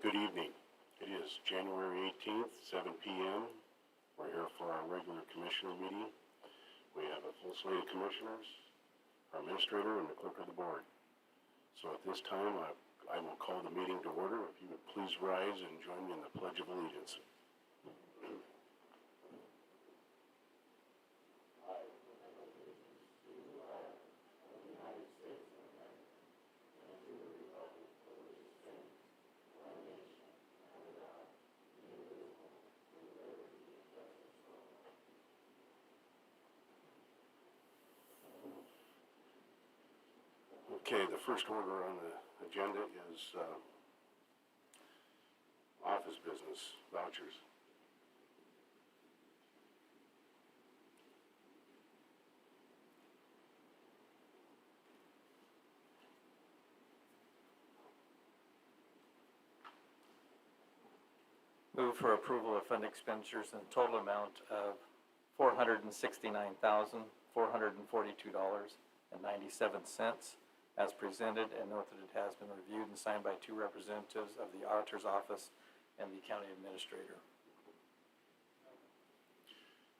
Good evening. It is January 18th, 7 p.m. We're here for our regular commissioner meeting. We have a full slate of commissioners, our administrator, and the clerk of the board. So at this time, I will call the meeting to order. If you would please rise and join me in the Pledge of Allegiance. Okay, the first order on the agenda is office business vouchers. Move for approval of fund expenditures in a total amount of $469,442.97 as presented, and note that it has been reviewed and signed by two representatives of the auditor's office and the county administrator.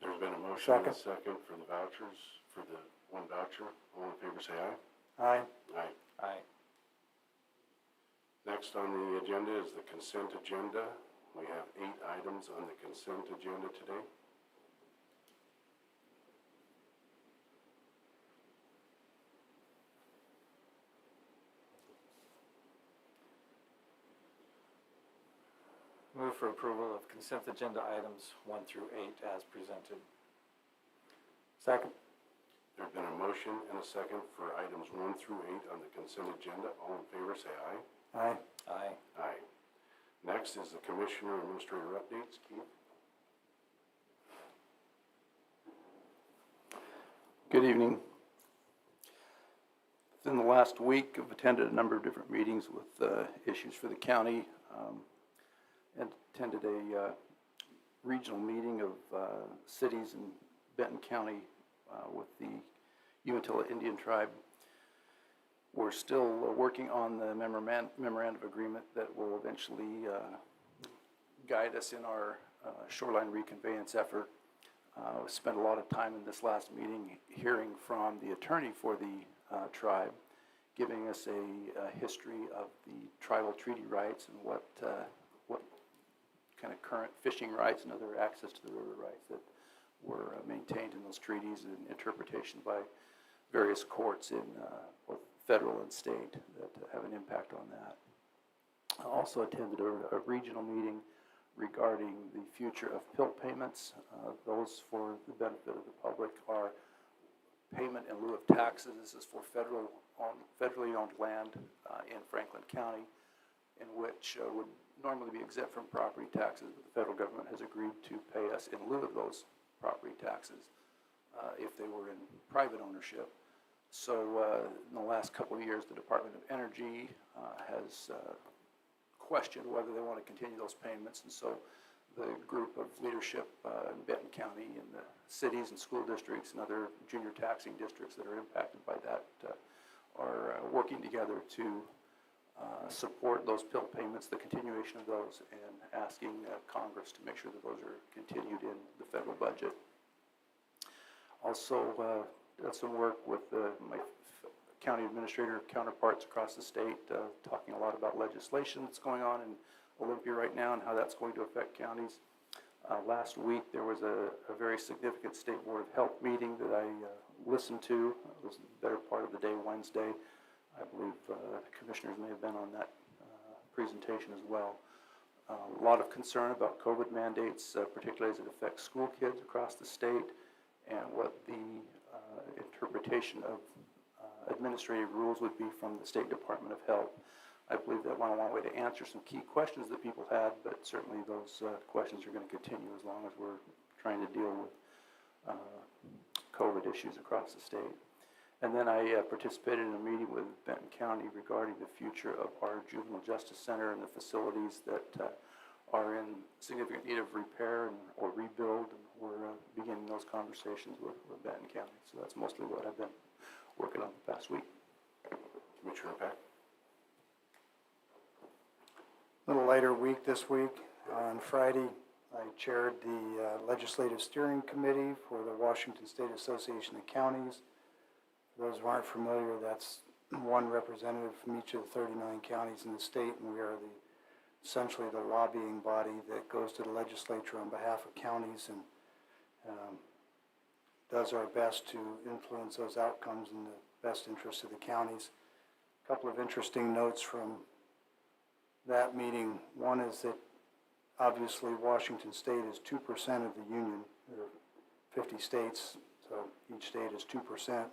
There's been a motion and a second for the vouchers, for the one voucher. All in favor say aye. Aye. Aye. Aye. Next on the agenda is the consent agenda. We have 8 items on the consent agenda today. Move for approval of consent agenda items 1 through 8 as presented. Second. There's been a motion and a second for items 1 through 8 on the consent agenda. All in favor say aye. Aye. Aye. Aye. Next is the Commissioner Administrator updates. Keith? Good evening. Within the last week, I've attended a number of different meetings with issues for the county, and attended a regional meeting of cities in Benton County with the Umatilla Indian Tribe. We're still working on the memorandum of agreement that will eventually guide us in our shoreline reconveyance effort. We spent a lot of time in this last meeting hearing from the attorney for the tribe, giving us a history of the tribal treaty rights and what kind of current fishing rights and other access to the river rights that were maintained in those treaties and interpretation by various courts in both federal and state that have an impact on that. I also attended a regional meeting regarding the future of PILT payments. Those, for the benefit of the public, are payment in lieu of taxes. This is for federally owned land in Franklin County, in which would normally be exempt from property taxes, but the federal government has agreed to pay us in lieu of those property taxes if they were in private ownership. So in the last couple of years, the Department of Energy has questioned whether they want to continue those payments, and so the group of leadership in Benton County and the cities and school districts and other junior taxing districts that are impacted by that are working together to support those PILT payments, the continuation of those, and asking Congress to make sure that those are continued in the federal budget. Also, did some work with my county administrator counterparts across the state, talking a lot about legislation that's going on in Olympia right now and how that's going to affect counties. Last week there was a very significant State Board of Health meeting that I listened to. It was the better part of the day Wednesday. I believe the commissioners may have been on that presentation as well. A lot of concern about COVID mandates, particularly as it affects school kids across the state, and what the interpretation of administrative rules would be from the State Department of Health. I believe that went a long way to answer some key questions that people had, but certainly those questions are going to continue as long as we're trying to deal with COVID issues across the state. And then I participated in a meeting with Benton County regarding the future of our Juvenile Justice Center and the facilities that are in significant need of repair or rebuild, and we're beginning those conversations with Benton County. So that's mostly what I've been working on the past week. Commissioner Peck? Little lighter week this week. On Friday, I chaired the Legislative Steering Committee for the Washington State Association of Counties. For those who aren't familiar, that's one representative from each of the 39 counties in the state, and we are essentially the lobbying body that goes to the legislature on behalf of counties and does our best to influence those outcomes in the best interest of the counties. A couple of interesting notes from that meeting. One is that obviously Washington State is 2% of the union. There are 50 states, so each state is 2%.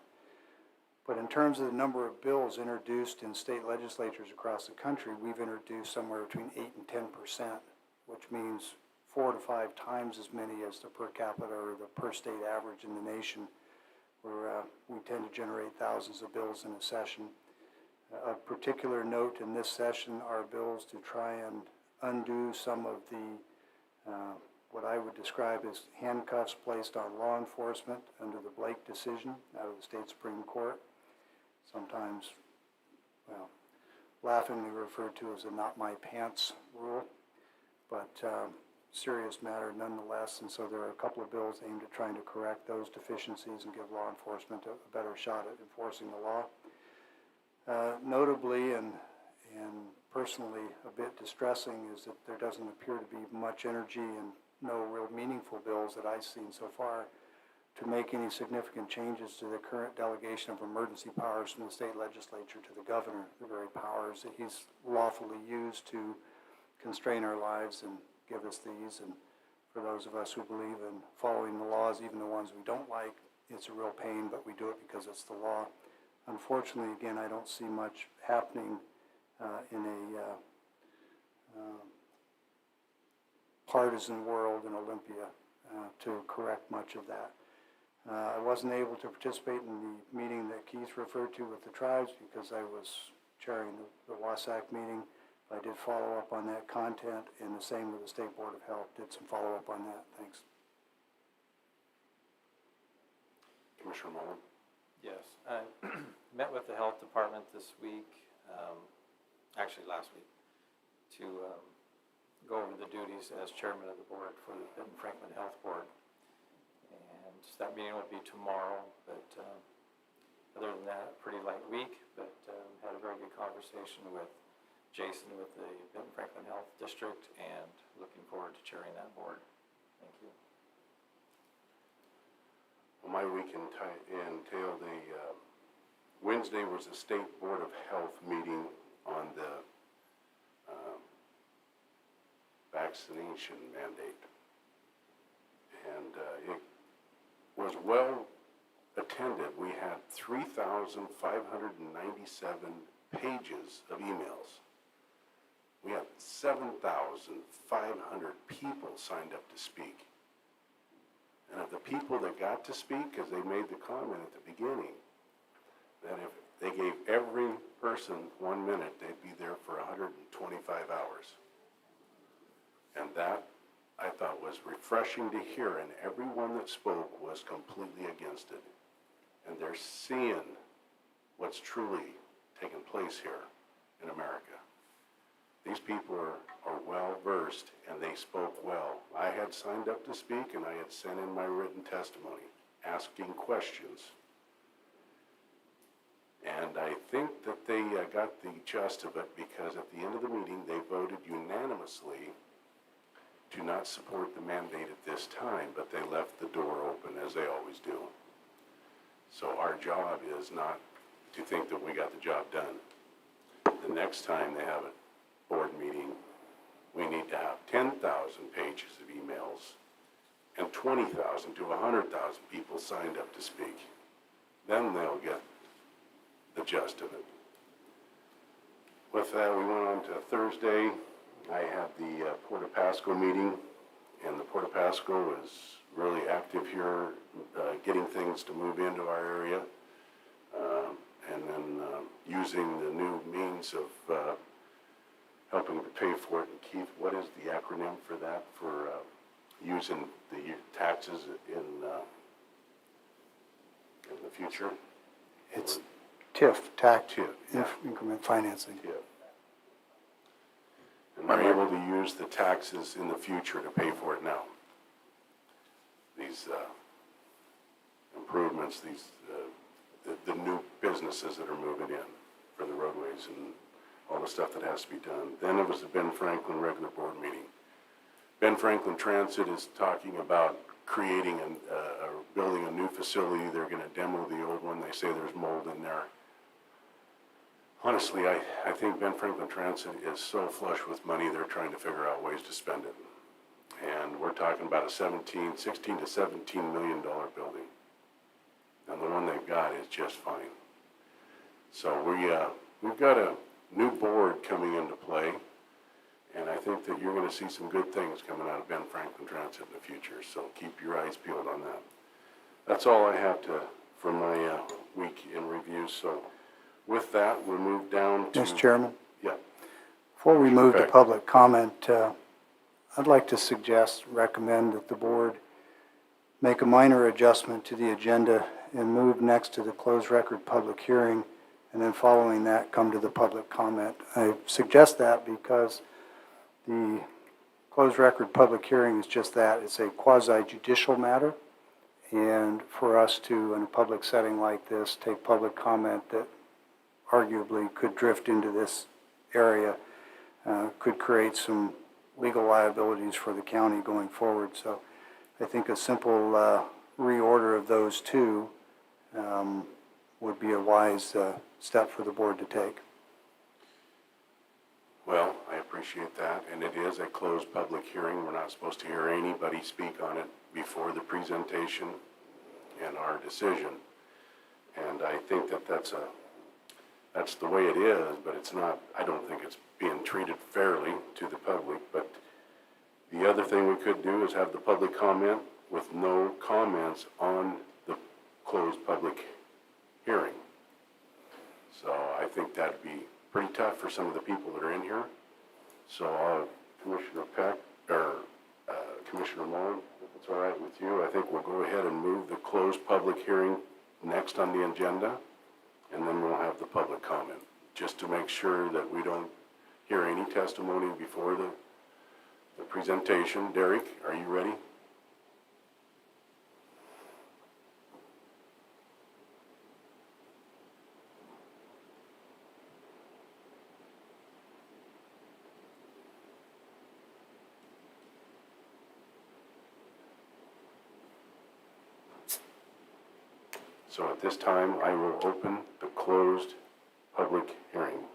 But in terms of the number of bills introduced in state legislatures across the country, we've introduced somewhere between 8 and 10%, which means 4 to 5 times as many as the per capita or the per state average in the nation, where we tend to generate thousands of bills in a session. A particular note in this session are bills to try and undo some of the, what I would describe as handcuffs placed on law enforcement under the Blake decision out of the state Supreme Court. Sometimes, well, laughingly referred to as a not my pants rule, but serious matter nonetheless. And so there are a couple of bills aimed at trying to correct those deficiencies and give law enforcement a better shot at enforcing the law. Notably and personally a bit distressing is that there doesn't appear to be much energy and no real meaningful bills that I've seen so far to make any significant changes to the current delegation of emergency powers from the state legislature to the governor, the very powers that he's lawfully used to constrain our lives and give us these. And for those of us who believe in following the laws, even the ones we don't like, it's a real pain, but we do it because it's the law. Unfortunately, again, I don't see much happening in a partisan world in Olympia to correct much of that. I wasn't able to participate in the meeting that Keith referred to with the tribes because I was chairing the WASAC meeting. I did follow up on that content, and the same with the State Board of Health, did some follow up on that. Thanks. Commissioner Mullen? Yes, I met with the health department this week, actually last week, to go over the duties as chairman of the board for the Benton Franklin Health Board. And that meeting will be tomorrow, but other than that, pretty light week, but had a very good conversation with Jason with the Benton Franklin Health District and looking forward to chairing that board. Thank you. Well, my week entailed a, Wednesday was a State Board of Health meeting on the vaccination mandate. And it was well attended. We had 3,597 pages of emails. We had 7,500 people signed up to speak. And of the people that got to speak, because they made the comment at the beginning, that if they gave every person 1 minute, they'd be there for 125 hours. And that, I thought, was refreshing to hear, and everyone that spoke was completely against it. And they're seeing what's truly taking place here in America. These people are well versed, and they spoke well. I had signed up to speak, and I had sent in my written testimony, asking questions. And I think that they got the gist of it, because at the end of the meeting, they voted unanimously to not support the mandate at this time, but they left the door open, as they always do. So our job is not to think that we got the job done. The next time they have a board meeting, we need to have 10,000 pages of emails and 20,000 to 100,000 people signed up to speak. Then they'll get the gist of it. With that, we went on to Thursday. I had the Port of Pasco meeting, and the Port of Pasco is really active here, getting things to move into our area, and then using the new means of helping to pay for it. And Keith, what is the acronym for that, for using the taxes in the future? It's TIF, tax TIF, yeah. increment financing. TIF. And are able to use the taxes in the future to pay for it now. These improvements, the new businesses that are moving in for the roadways and all the stuff that has to be done. Then it was the Ben Franklin regular board meeting. Ben Franklin Transit is talking about creating or building a new facility. They're going to demo the old one. They say there's mold in there. Honestly, I think Ben Franklin Transit is so flush with money, they're trying to figure out ways to spend it. And we're talking about a $16 to $17 million building. And the one they've got is just fine. So we've got a new board coming into play, and I think that you're going to see some good things coming out of Ben Franklin Transit in the future. So keep your eyes peeled on that. That's all I have for my week in review. So with that, we'll move down to... Mr. Chairman? Yeah. Before we move to Okay. public comment, I'd like to recommend that the board make a minor adjustment to the agenda and move next to the closed record public hearing, and then following that, come to the public comment. I suggest that because the closed record public hearing is just that. It's a quasi-judicial matter, and for us to, in a public setting like this, take public comment that arguably could drift into this area, could create some legal liabilities for the county going forward. So I think a simple reorder of those two would be a wise step for the board to take. Well, I appreciate that, and it is a closed public hearing. We're not supposed to hear anybody speak on it before the presentation and our decision. And I think that that's the way it is, but it's not, I don't think it's being treated fairly to the public. But the other thing we could do is have the public comment with no comments on the closed public hearing. So I think that'd be pretty tough for some of the people that are in here. So Commissioner Peck, or Commissioner Long, if it's all right with you, I think we'll go ahead and move the closed public hearing next on the agenda, and then we'll have the public comment, just to make sure that we don't hear any testimony before the presentation. Derek, are you ready? So at this time, I will open the closed public hearing.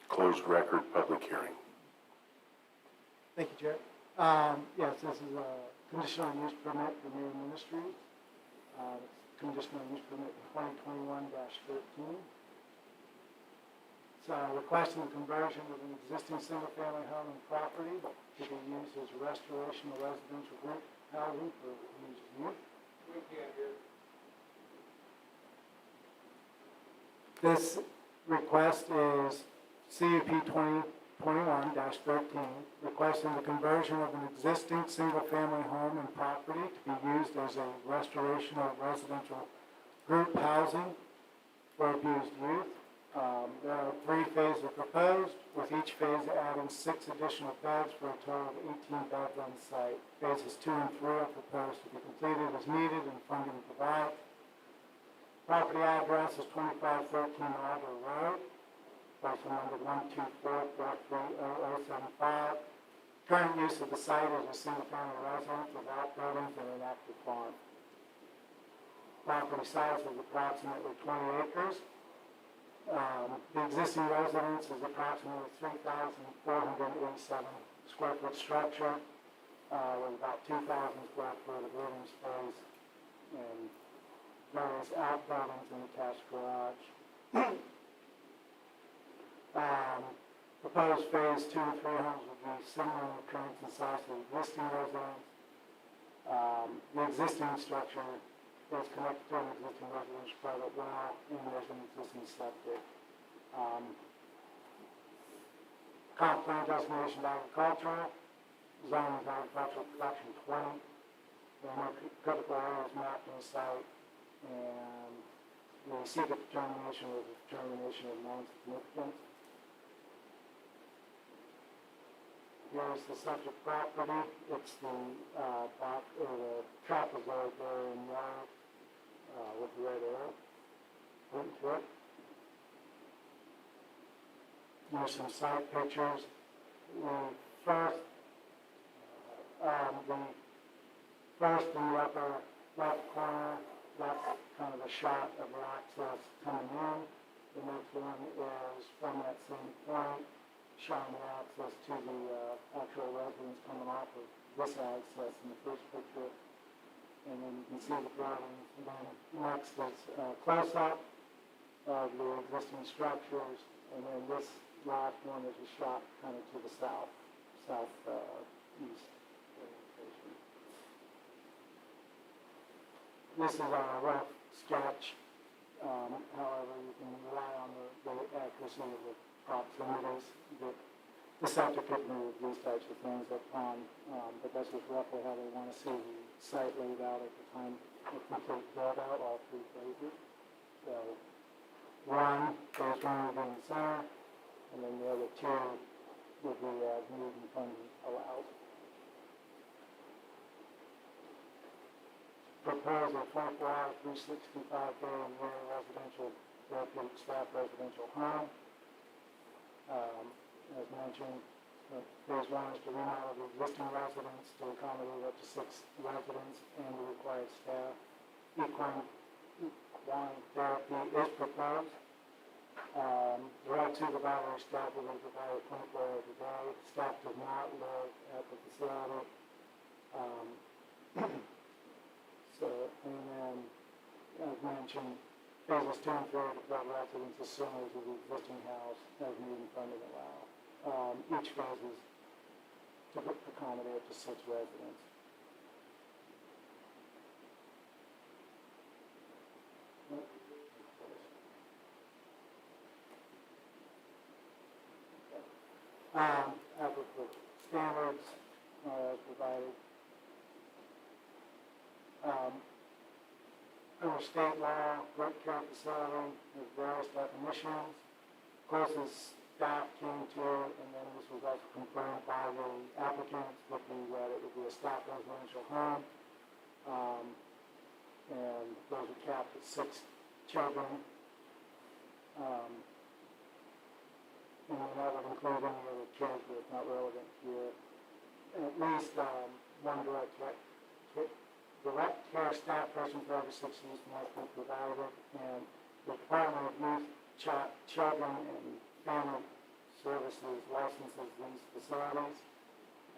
Closed record public hearing. Thank you, Chair. Yes, this is a conditional use permit for Lieu Ministries. Conditional use permit 2021-13. It's requesting the conversion of an existing single-family home and property to be used as restoration of residential group housing for used youth. This request is CUP 2021-13, requesting the conversion of an existing single-family home and property to be used as a restoration of residential group housing for abused youth. There are 3 phases proposed, with each phase adding 6 additional beds for a total of 18 beds on site. Phases 2 and 3 are proposed to be completed as needed and funding provided. Property address is 2513 Alder Road, parcel number 124430075. Current use of the site is a single-family residence with outbuildings and an active farm. Property size is approximately 20 acres. The existing residence is approximately 3,487 square foot structure with about 2,000 square foot of living space and various outbuildings and attached garage. Proposed phase 2 and 3 homes will be similar in appearance and size to the existing residence. The existing structure is connected to an existing residential private well, and there's an existing septic. Comp plan designation agricultural, zoning is agricultural production 20. There are no critical areas mapped on the site, and the secret determination was a determination of non-significance. here's the subject property. It's the, box, or the trapezoid there in yellow, with the red arrow pointing to it. Here's some site pictures. The first in the upper left corner, that's kind of a shot of the access coming in. The next one is from that same point, showing the access to the actual residence coming off of this access in the first picture. And then you can see the buildings. And then next is a close-up of the existing structures. And then this last one is a shot kind of to the southeast. This is a rough sketch. However, you can rely on the accuracy of the proximities. The septic could move these types of things upon, but that's just roughly how they want to see the site laid out at the time of complete build out, all three phases. So phase one will be in the center, and then the other two will be as need and funding allows. Propose a 24-hour, 365-day a year residential, therapeutic staff residential home. As mentioned, phase one is to remodel the existing residence to accommodate up to 6 residents and the required staff. Equine therapy is proposed. Right to the battery staff will be provided 24 hours a day. Staff does not live at the facility. And then, as mentioned, phases 2 and 3 are to provide residents as similar to the existing house as need and funding allow. Each phase is to accommodate up to 6 residents. Applicable standards as provided. Under state law, drug care facility, there's various definitions. Closest staff came to, and then this was also confirmed by the applicants, looking that it would be a staff residential home. And those are capped at 6 children. And that would include any other kids, but it's not relevant here. At least one direct care staff person for every 6 years must be provided, and the Department of Youth, Children, and Family Services licenses these facilities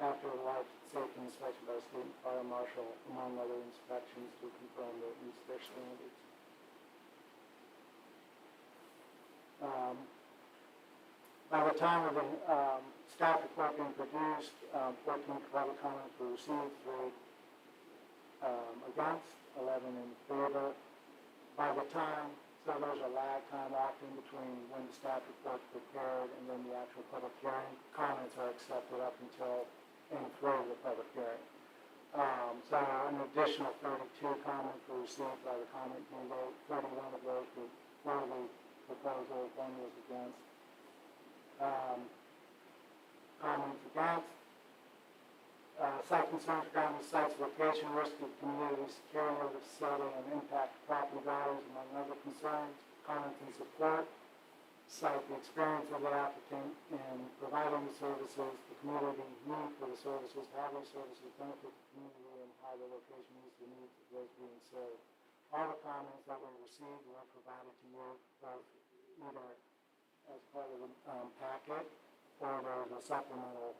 after a life safety inspection by the state fire marshal, among other inspections, to confirm that it meets their standards. By the time of the staff report being produced, 14 public comments were received, 3 against, 11 in favor. By the time, so there's a lag time often between when the staff report's prepared and then the actual public hearing. Comments are accepted up until and through the public hearing. So an additional 32 comments were received by the comment candidate. 31 of those were for the proposal, 1 was against. Comments against. Site concerns regarding the site's location, risk of community security of the facility, and impact to property values, among other concerns. Comments in support. Cite the experience of the applicant in providing the services, the community need for the services, how those services benefit the community, and how the location meets the needs of those being served. All the comments that were received were provided to you, both either as part of the packet or there was a supplemental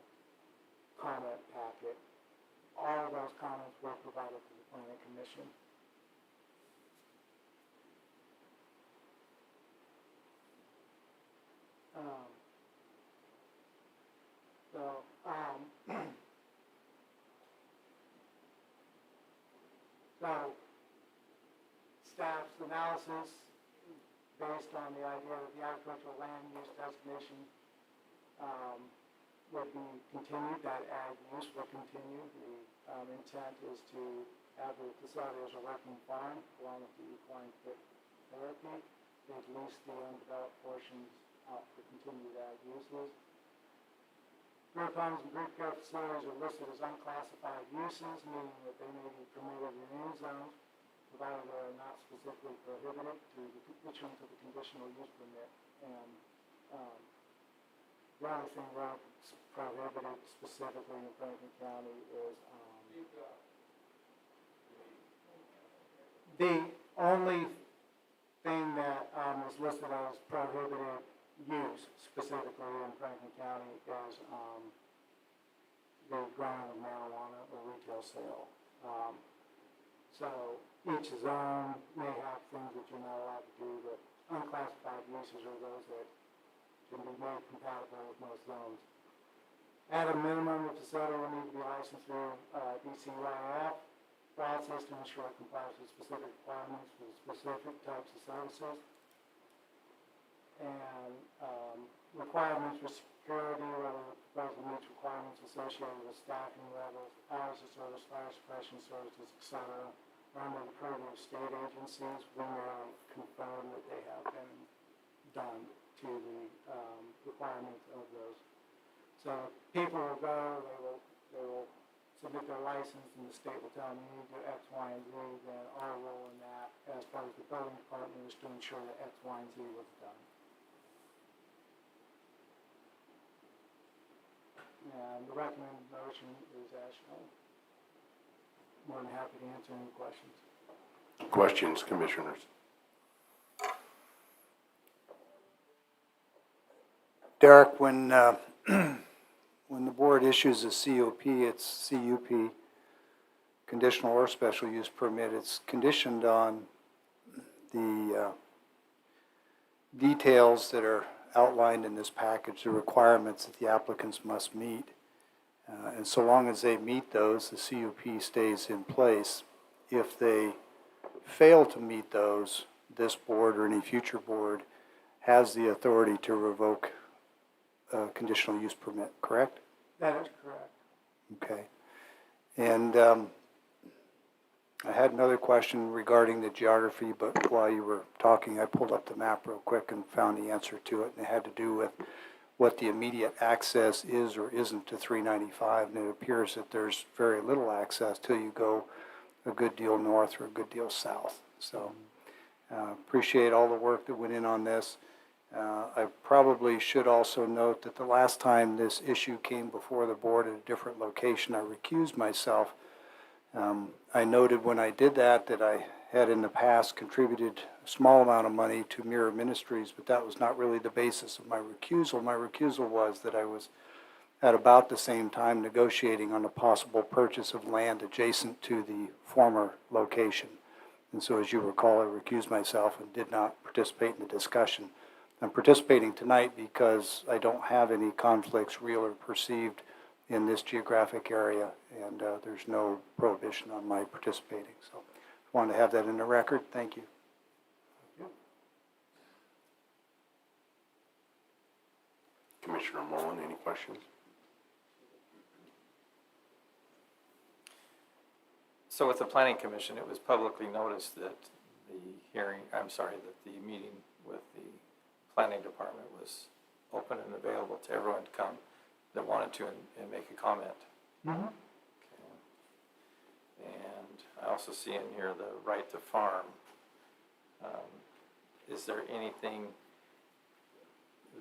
comment packet. All of those comments were provided to the Planning Commission. So staff's analysis based on the idea that the agricultural land use designation would be continued, that ag use will continue. The intent is to have the facility as a working farm along with the equine therapy. They've leased the undeveloped portions out for continued ag uses. Group homes and group care facilities are listed as unclassified uses, meaning that they may be permitted in any zones, provided they are not specifically prohibited through the issuance of a conditional use permit. And the only thing that's prohibited specifically in Franklin County is the only thing that is listed as prohibited use specifically in Franklin County is the growing of marijuana or retail sale. So each zone may have things that you're not allowed to do, but unclassified uses are those that can be made compatible with most zones. At a minimum, the facility will need to be licensed through DCYF process to ensure it complies with specific requirements for specific types of services. And requirements for security, whether the proposal meets requirements associated with staffing levels, hours of service, fire suppression services, etc. Under the purview of state agencies, we may confirm that they have been done to the requirements of those. So people will go, they will submit their license, and the state will tell them you need to do X, Y, and Z. Then our role in that, as far as the building department, is to ensure that X, Y, and Z was done. And the recommended motion is as shown. More than happy to answer any questions. Questions, commissioners? Derek, when when the board issues a COP, it's CUP, conditional or special use permit, it's conditioned on the details that are outlined in this package, the requirements that the applicants must meet. And so long as they meet those, the CUP stays in place. If they fail to meet those, this board or any future board has the authority to revoke a conditional use permit, correct? That is correct. Okay. And I had another question regarding the geography, but while you were talking, I pulled up the map real quick and found the answer to it, and it had to do with what the immediate access is or isn't to 395, and it appears that there's very little access till you go a good deal north or a good deal south. So appreciate all the work that went in on this. I probably should also note that the last time this issue came before the board at a different location, I recused myself. I noted when I did that I had in the past contributed a small amount of money to Mirror Ministries, but that was not really the basis of my recusal. My recusal was that I was at about the same time negotiating on a possible purchase of land adjacent to the former location. And so as you recall, I recused myself and did not participate in the discussion. I'm participating tonight because I don't have any conflicts, real or perceived, in this geographic area, and there's no prohibition on my participating. So I wanted to have that in the record. Thank you. Commissioner Mullen, any questions? So with the Planning Commission, it was publicly noticed that the meeting with the Planning Department was open and available to everyone to come that wanted to and make a comment. Mm-hmm. Okay. And I also see in here the right to farm. Is there anything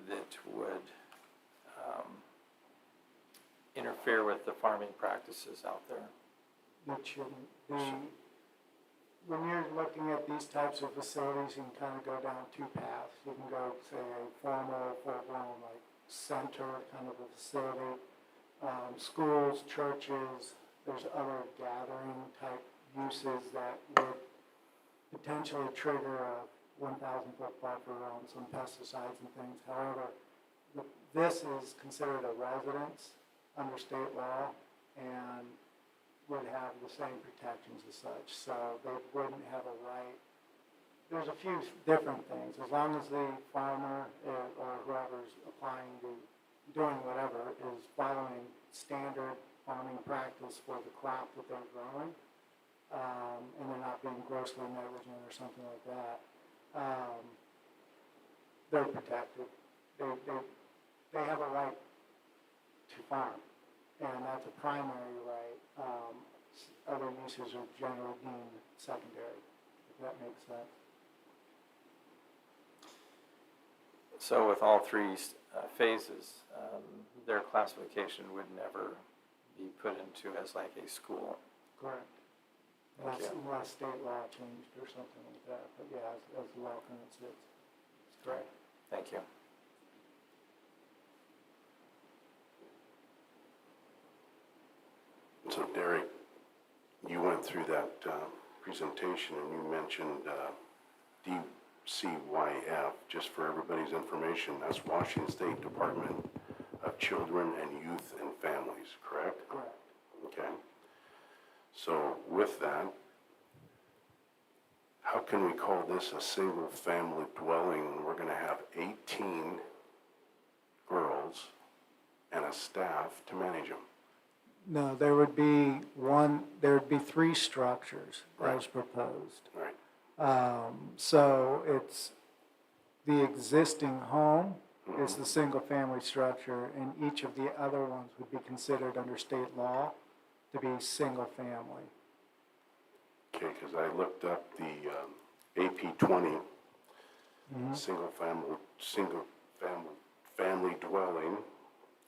that would interfere with the farming practices out there? That shouldn't. When you're looking at these types of facilities, you can kind of go down two paths. You can go, say, a formal, full-blown, like, center kind of a facility, schools, churches. There's other gathering type uses that would potentially trigger a 1,000-foot buffer on some pesticides and things. However, this is considered a residence under state law and would have the same protections as such. So they wouldn't have a right. There's a few different things. As long as the farmer or whoever's applying to doing whatever is following standard farming practice for the crop that they're growing, and they're not being grossly negligent or something like that, they're protected. They have a right to farm. And that's a primary right. Other uses are generally deemed secondary, if that makes sense. So with all three phases, their classification would never be put into as like a school. Correct. Thank you. Unless state law changed or something like that, but yeah, as the law current sits, it's correct. Thank you. So Derek, you went through that presentation and you mentioned DCYF, just for everybody's information, that's Washington State Department of Children and Youth and Families, correct? Correct. Okay. So with that, how can we call this a single-family dwelling when we're going to have 18 girls and a staff to manage them? No, there would be three structures Right. as proposed. Right. So it's the existing home is the single-family structure, and each of the other ones would be considered under state law to be single-family. Okay, because I looked up the AP 20, family dwelling,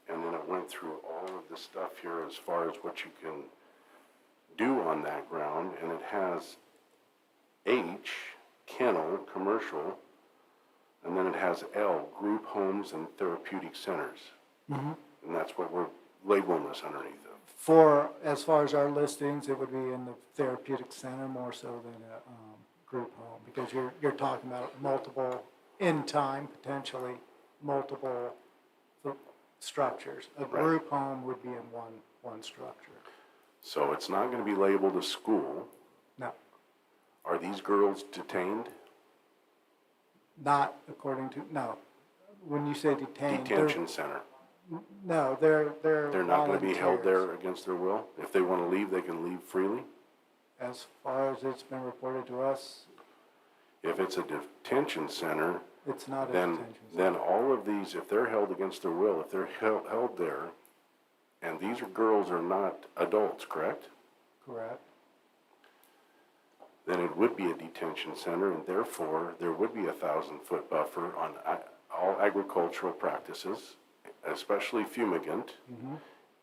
and then it went through all of the stuff here as far as what you can do on that ground, and it has H, kennel, commercial, and then it has L, group homes and therapeutic centers. And that's what we're labeling this underneath of. As far as our listings, it would be in the therapeutic center more so than a group home, because you're talking about multiple, in time, potentially, multiple structures. A group home would be in one structure. So it's not going to be labeled a school. No, Are these girls detained? not according to, no. When you say detained, Detention center. no, they're They're not going to be held volunteers. there against their will? If they want to leave, they can leave freely? As far as it's been reported to us, If it's a detention center, it's not a then detention center. all of these, if they're held against their will, if they're held there, and these girls are not adults, correct? Correct. Then it would be a detention center, and therefore, there would be a 1,000-foot buffer on all agricultural practices, especially fumigant.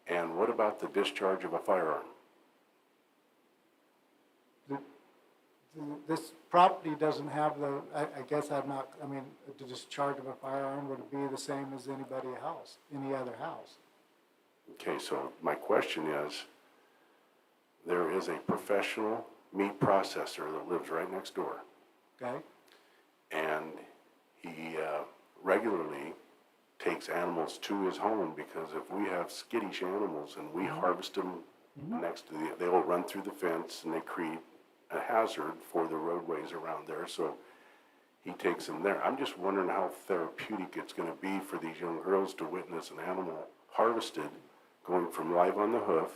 And what about the discharge of a firearm? This property doesn't have I guess the discharge of a firearm would be the same as any other house. Okay, so my question is, there is a professional meat processor that lives right next door, Okay? and he regularly takes animals to his home, because if we have skittish animals and we harvest them next to they will run through the fence and they create a hazard for the roadways around there, so he takes them there. I'm just wondering how therapeutic it's going to be for these young girls to witness an animal harvested going from live on the hoof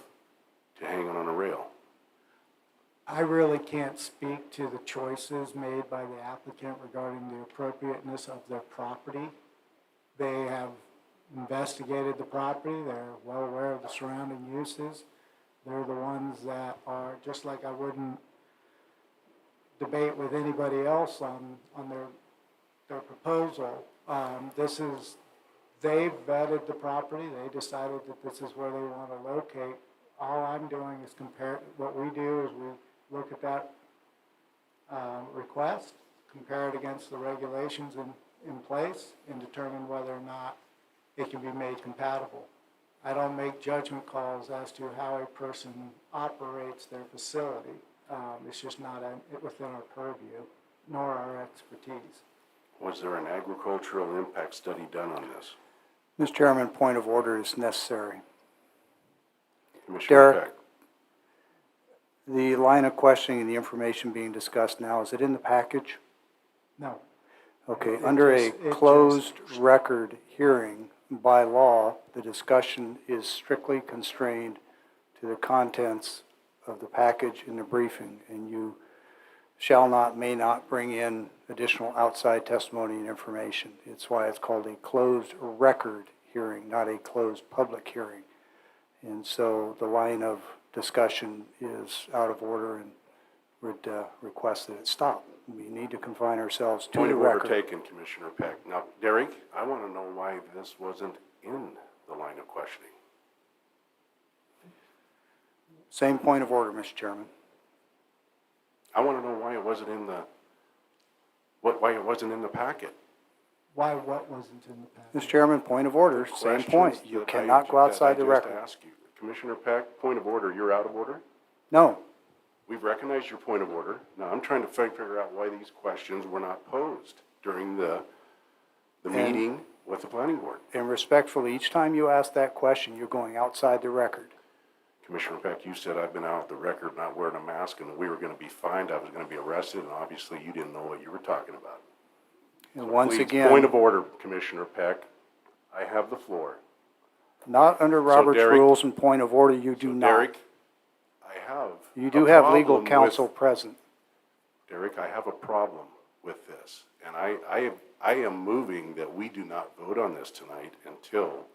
to hanging on a rail. I really can't speak to the choices made by the applicant regarding the appropriateness of their property. They have investigated the property, they're well aware of the surrounding uses. They're the ones that are, just like I wouldn't debate with anybody else on their proposal. They've vetted the property, they decided that this is where they want to locate. All I'm doing is what we do is we look at that request, compare it against the regulations in place, and determine whether or not it can be made compatible. I don't make judgment calls as to how a person operates their facility. It's just not within our purview, nor our expertise. Was there an agricultural impact study done on this? Mr. Chairman, point of order is necessary. Commissioner Derek. Peck? The line of questioning and the information being discussed now, is it in the package? No. Okay, It under a just- closed record hearing, by law, the discussion is strictly constrained to the contents of the package in the briefing, and you shall not, may not bring in additional outside testimony and information. It's why it's called a closed record hearing, not a closed public hearing. And so the line of discussion is out of order and would request that it stop. We need to confine ourselves to Point the of order record. taken, Commissioner Peck. Now, Derek, I want to know why this wasn't in the line of questioning. Same point of order, Mr. Chairman. I want to know why it wasn't in the, why it wasn't in the packet. Why what wasn't in the package? Mr. Chairman, point of order, same Questions point. You that cannot go outside the that I just record. asked you. Commissioner Peck, point of order, you're out of order? No, We've recognized your point of order. Now, I'm trying to figure out why these questions were not posed during the meeting with the planning board. and respectfully, each time you ask that question, you're going outside the record. Commissioner Peck, you said I've been out of the record not wearing a mask and that we were going to be fined, I was going to be arrested, and obviously you didn't know what you were talking about. And once Please, again, point of order, Commissioner Peck. I have the floor. not under Robert's Derek- rules and point of order, you do So not. Derek, I have. You a do have legal problem counsel with- present. Derek, I have a problem with this, and I am moving that we do not vote on this tonight until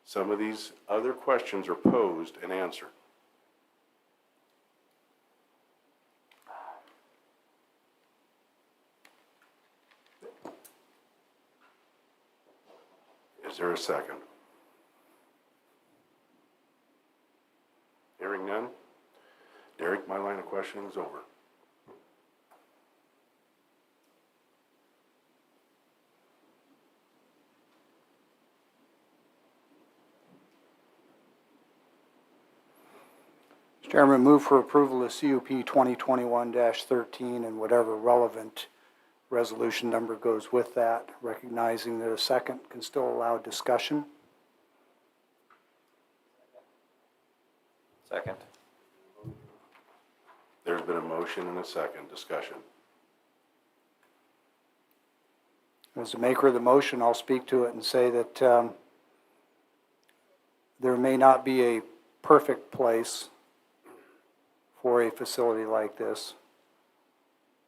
some of these other questions are posed and answered. Is there a second? Hearing none? Derek, my line of questioning is over. Mr. Chairman, move for approval of CUP 2021-13 and whatever relevant resolution number goes with that, recognizing that a second can still allow discussion. Second. There's been a motion and a second. Discussion. As the maker of the motion, I'll speak to it and say that there may not be a perfect place for a facility like this,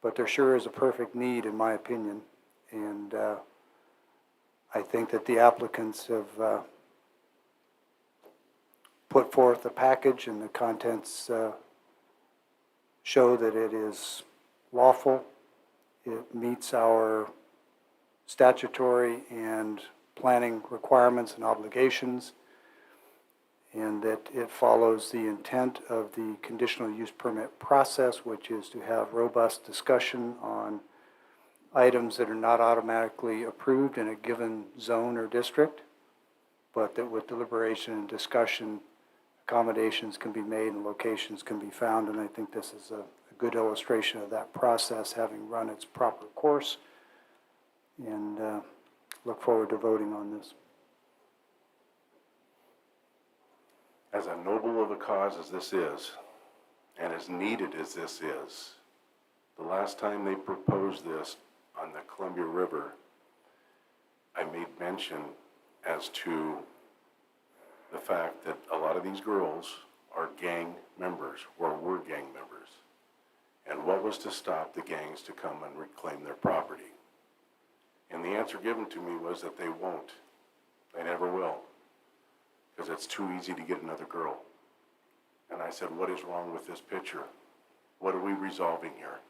but there sure is a perfect need, in my opinion. And I think that the applicants have put forth a package, and the contents show that it is lawful. It meets our statutory and planning requirements and obligations, and that it follows the intent of the conditional use permit process, which is to have robust discussion on items that are not automatically approved in a given zone or district, but that with deliberation and discussion, accommodations can be made and locations can be found. And I think this is a good illustration of that process having run its proper course, and look forward to voting on this. As a noble of a cause as this is, and as needed as this is, the last time they proposed this on the Columbia River, I made mention as to the fact that a lot of these girls are gang members, or were gang members. And what was to stop the gangs to come and reclaim their property? And the answer given to me was that they won't. They never will. Because it's too easy to get another girl. And I said, what is wrong with this picture? What are we resolving here?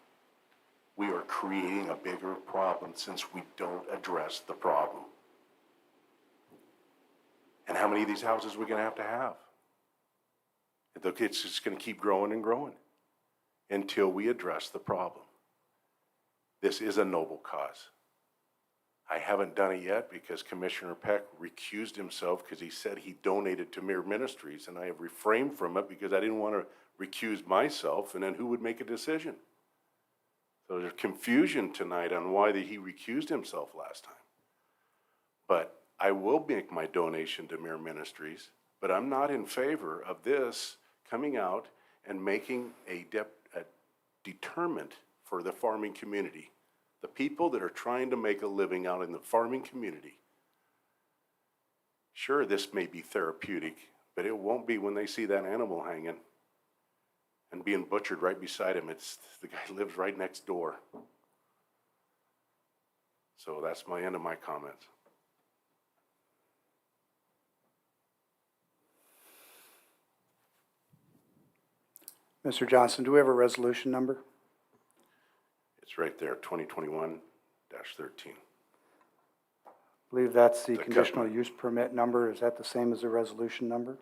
We are creating a bigger problem since we don't address the problem. And how many of these houses are we going to have? It's just going to keep growing and growing until we address the problem. This is a noble cause. I haven't done it yet because Commissioner Peck recused himself because he said he donated to Mere Ministries, and I have refrained from it because I didn't want to recuse myself, and then who would make a decision? So there's confusion tonight on why he recused himself last time. But I will make my donation to Mere Ministries, but I'm not in favor of this coming out and making a deterrent for the farming community. The people that are trying to make a living out in the farming community. Sure, this may be therapeutic, but it won't be when they see that animal hanging and being butchered right beside him. It's the guy lives right next door. So that's my end of my comments. Mr. Johnson, do we have a resolution number? It's right there, 2021-13. I believe that's the The conditional covenant. use permit number. Is that the same as the resolution number?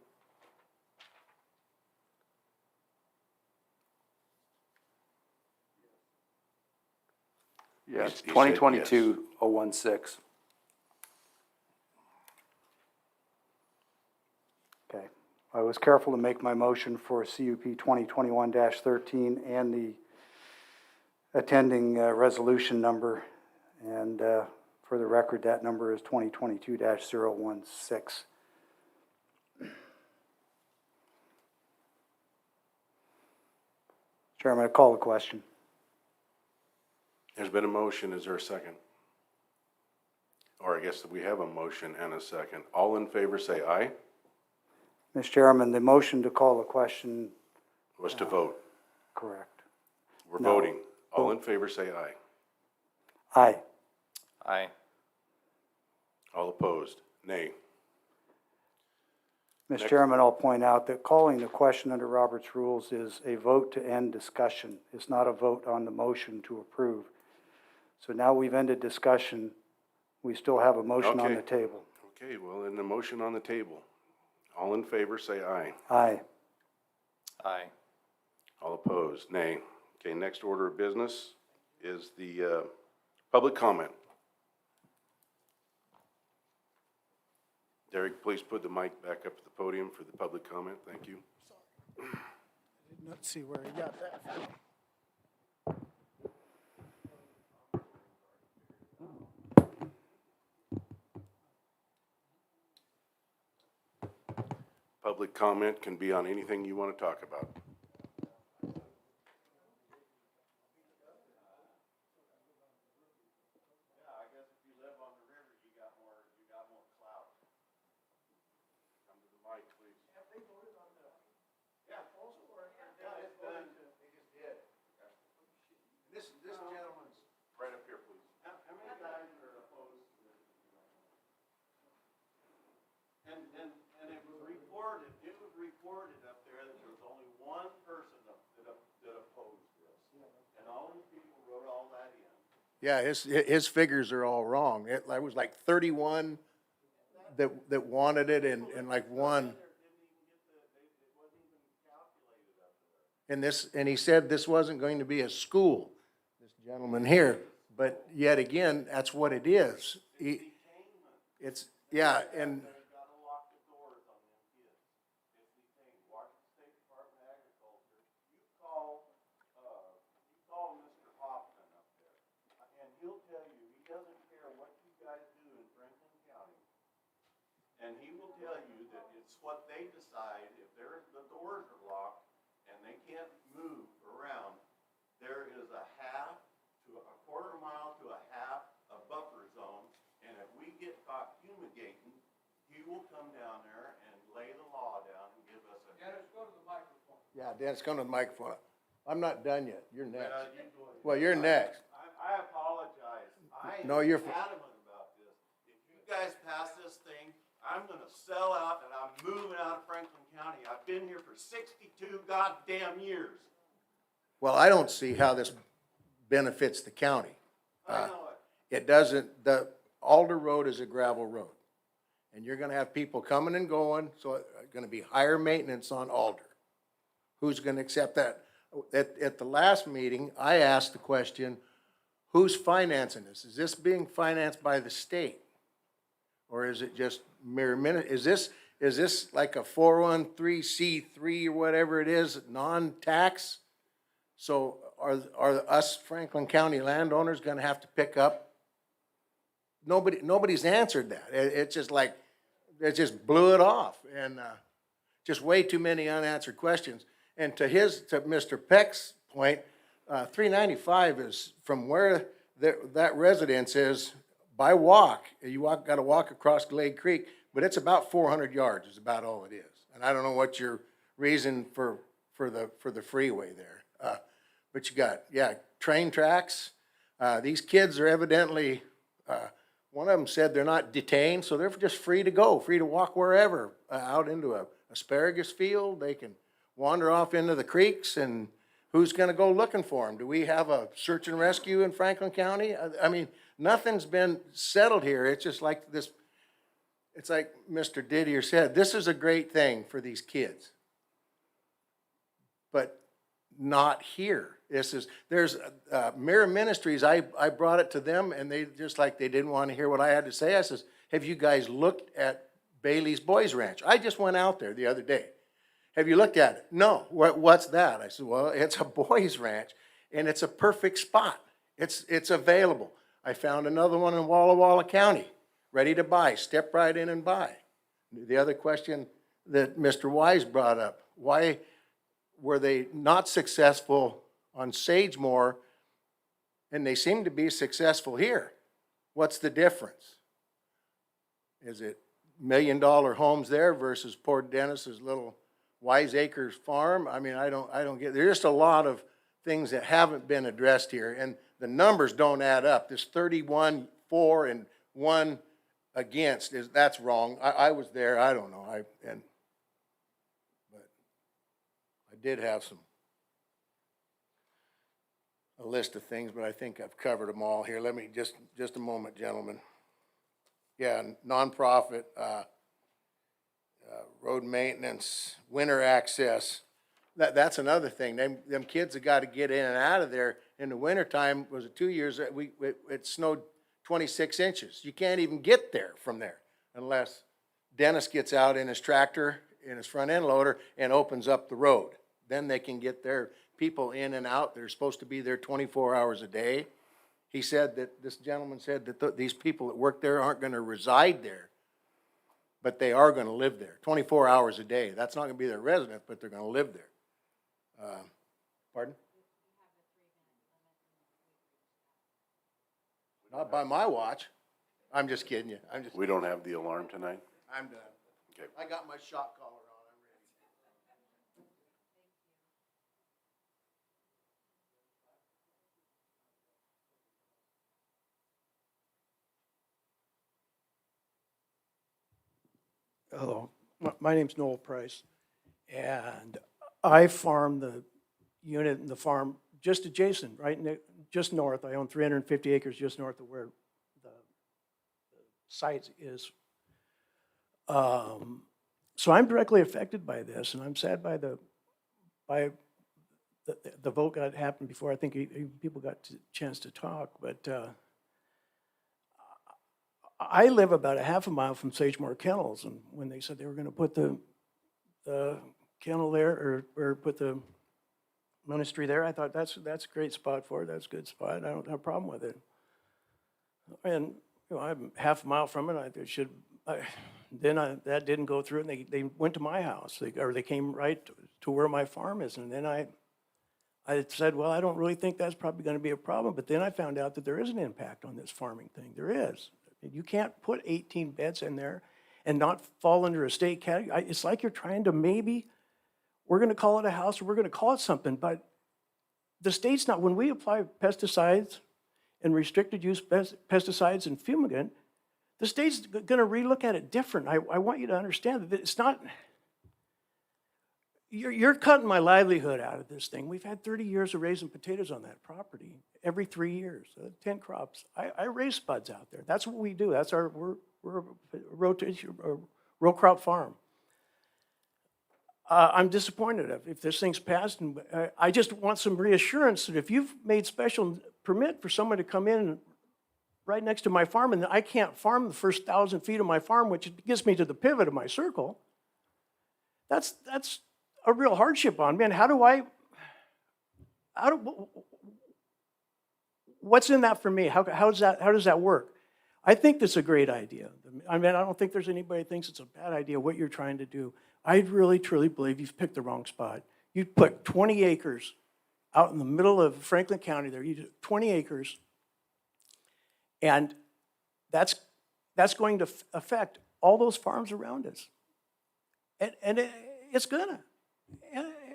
Yeah, it's He said yes. 2022-016. Okay. I was careful to make my motion for CUP 2021-13 and the attending resolution number. And for the record, that number is 2022-016. Chairman, I call the question. There's been a motion, is there a second? Or I guess we have a motion and a second. All in favor say aye. Mr. Chairman, the motion to call the question, Was to vote. correct. We're No. voting. All in favor say aye. Aye. Aye. All opposed, nay. Mr. Next. Chairman, I'll point out that calling the question under Robert's rules is a vote to end discussion. It's not a vote on the motion to approve. So now we've ended discussion. We still have a motion on Okay. the table. Okay, well, in the motion on the table, all in favor say aye. Aye. Aye. All opposed, nay. Okay, next order of business is the public comment. Derek, please put the mic back up at the podium for the public comment. Thank you. Did not see where he got that from. Public comment can be on anything you want to talk about. This gentleman's right up here, please. How many guys are opposed to this? And it was reported up there that there was only one person that opposed this. And all these people wrote all that in. Yeah, his figures are all wrong. It was like 31 that wanted it and like one. And he said this wasn't going to be a school, this gentleman here, but yet again, that's what it is. It's, yeah, and And he will tell you that it's what they decide, if the doors are locked and they can't move around, there is a half to a quarter mile to a half a buffer zone, and if we get caught fumigating, he will come down there and lay the law down and give us a. Dennis, go to the microphone. yeah, Dennis, come to the microphone. I'm not done yet. You're next. You go ahead. Well, you're next. I apologize. I No, am you're adamant about this. If you guys pass this thing, I'm gonna sell out and I'm moving out of Franklin County. I've been here for 62 goddamn years. Well, I don't see how this benefits the county. I know it. It doesn't, the Alder Road is a gravel road. And you're gonna have people coming and going, so it's gonna be higher maintenance on Alder. Who's gonna accept that? At the last meeting, I asked the question, who's financing this? Is this being financed by the state? Or is it just mere minute, is this like a 413C3 or whatever it is, non-tax? So are us Franklin County landowners gonna have to pick up? Nobody's answered that. It's just like, it just blew it off, and just way too many unanswered questions. And to Mr. Peck's point, 395 is from where that residence is by walk. Gotta walk across Glade Creek, but it's about 400 yards is about all it is. And I don't know what your reason for the freeway there. But you got, yeah, train tracks. These kids are evidently, one of them said they're not detained, so they're just free to go, free to walk wherever, out into a asparagus field. They can wander off into the creeks, and who's gonna go looking for them? Do we have a search and rescue in Franklin County? I mean, nothing's been settled here. It's just like this, it's like Mr. Didier said, this is a great thing for these kids. But not here. There's Mirror Ministries, I brought it to them, and they, just like they didn't want to hear what I had to say, I says, have you guys looked at Bailey's Boys Ranch? I just went out there the other day. Have you looked at it? No. What's that? I said, well, it's a boys ranch, and it's a perfect spot. It's available. I found another one in Walla Walla County, ready to buy. Step right in and buy. The other question that Mr. Wise brought up, why were they not successful on Sagemore, and they seem to be successful here? What's the difference? Is it $1 million homes there versus poor Dennis's little Wiseacres farm? I mean, I don't get, there's just a lot of things that haven't been addressed here, and the numbers don't add up. This 31 for and 1 against that's wrong. I was there, I don't know, but I did have a list of things, but I think I've covered them all here. Let me just a moment, gentlemen. Yeah, nonprofit, road maintenance, winter access. That's another thing. Them kids have got to get in and out of there in the wintertime. Was it 2 years that it snowed 26 inches. You can't even get there from there unless Dennis gets out in his tractor, in his front end loader, and opens up the road. Then they can get their people in and out. They're supposed to be there 24 hours a day. He said that, this gentleman said that these people that work there aren't going to reside there, but they are going to live there 24 hours a day. That's not going to be their residence, but they're going to live there. Pardon? Not by my watch. I'm just kidding you. We don't have the alarm tonight? I'm done. Okay. I got my shot collar on. I'm ready. Hello, my name's Noel Price, and I farm the unit and the farm just adjacent, just north. I own 350 acres just north of where the site is. So I'm directly affected by this, and I'm sad by the vote that happened before. I think people got a chance to talk, but I live about a half a mile from Sagemore Kennels, and when they said they were going to put the kennel there or put the ministry there, I thought that's a great spot for it. That's a good spot. I don't have a problem with it. And I'm half a mile from it. That didn't go through, and they went to my house, they came right to where my farm is, and then I said, well, I don't really think that's probably going to be a problem. But then I found out that there is an impact on this farming thing. There is. You can't put 18 beds in there and not fall under a state category. It's like you're trying to we're going to call it a house or we're going to call it something, but the state's not. When we apply pesticides and restricted use pesticides and fumigant, the state's going to relook at it different. I want you to understand that it's not. You're cutting my livelihood out of this thing. We've had 30 years of raising potatoes on that property. Every 3 years, 10 crops. I raise spuds out there. That's what we do. We're a row crop farm. I'm disappointed if this thing's passed, and I just want some reassurance that if you've made special permit for someone to come in right next to my farm, and I can't farm the first 1,000 feet of my farm, which gets me to the pivot of my circle, that's a real hardship on me. And what's in that for me? How does that work? I think that's a great idea. I mean, I don't think there's anybody who thinks it's a bad idea what you're trying to do. I really, truly believe you've picked the wrong spot. You put 20 acres out in the middle of Franklin County there. You do 20 acres, and that's going to affect all those farms around us. And it's gonna.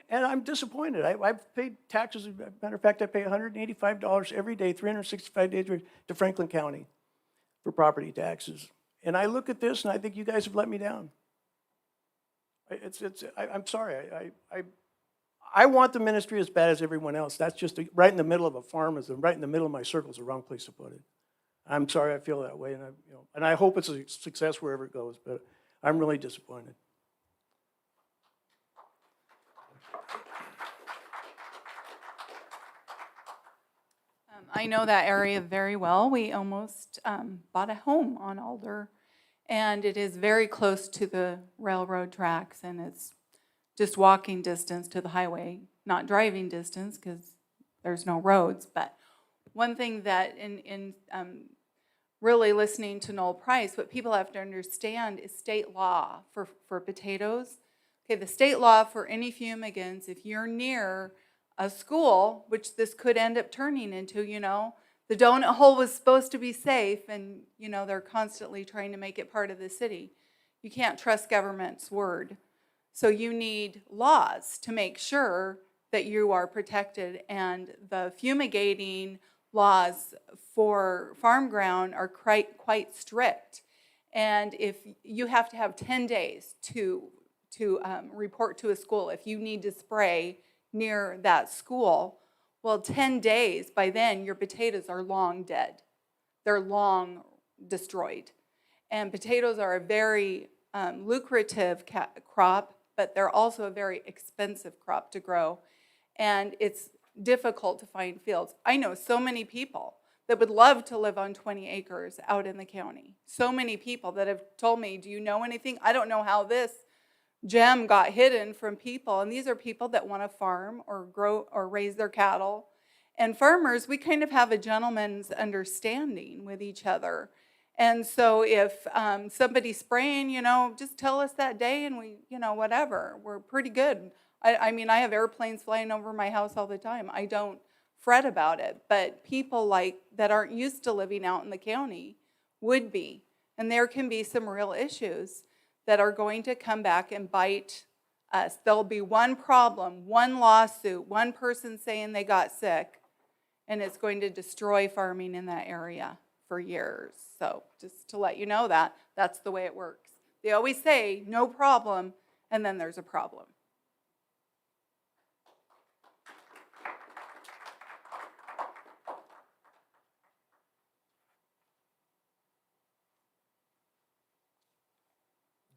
And I'm disappointed. I've paid taxes. As a matter of fact, I pay $185 every day, 365 days to Franklin County for property taxes. And I look at this and I think you guys have let me down. I'm sorry. I want the ministry as bad as everyone else. That's just right in the middle of a farm, right in the middle of my circle is the wrong place to put it. I'm sorry I feel that way, and I hope it's a success wherever it goes, but I'm really disappointed. I know that area very well. We almost bought a home on Alder, and it is very close to the railroad tracks, and it's just walking distance to the highway, not driving distance because there's no roads. But one thing that in really listening to Noel Price, what people have to understand is state law for potatoes. Okay, the state law for any fumigants, if you're near a school, which this could end up turning into, the donut hole was supposed to be safe, and, they're constantly trying to make it part of the city. You can't trust government's word. So you need laws to make sure that you are protected, and the fumigating laws for farm ground are quite strict. And if you have to have 10 days to report to a school if you need to spray near that school, well, 10 days, by then your potatoes are long dead. They're long destroyed. And potatoes are a very lucrative crop, but they're also a very expensive crop to grow. And it's difficult to find fields. I know so many people that would love to live on 20 acres out in the county. So many people that have told me, do you know anything? I don't know how this gem got hidden from people. And these are people that want to farm or grow or raise their cattle. And farmers, we kind of have a gentleman's understanding with each other. And so if somebody's spraying, just tell us that day and we, whatever. We're pretty good. I mean, I have airplanes flying over my house all the time. I don't fret about it. But people that aren't used to living out in the county would be. And there can be some real issues that are going to come back and bite us. There'll be one problem, one lawsuit, one person saying they got sick, and it's going to destroy farming in that area for years. So just to let you know that's the way it works. They always say, no problem, and then there's a problem.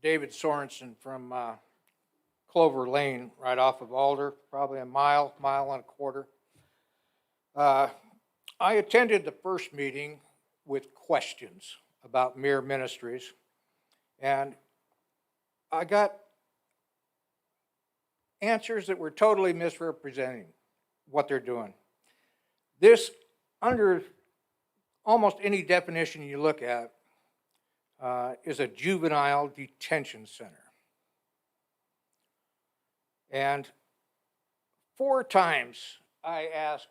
David Sorensen from Clover Lane, right off of Alder, probably a mile and a quarter. I attended the first meeting with questions about Mere Ministries, and I got answers that were totally misrepresenting what they're doing. This, under almost any definition you look at, is a juvenile detention center. And 4 times I asked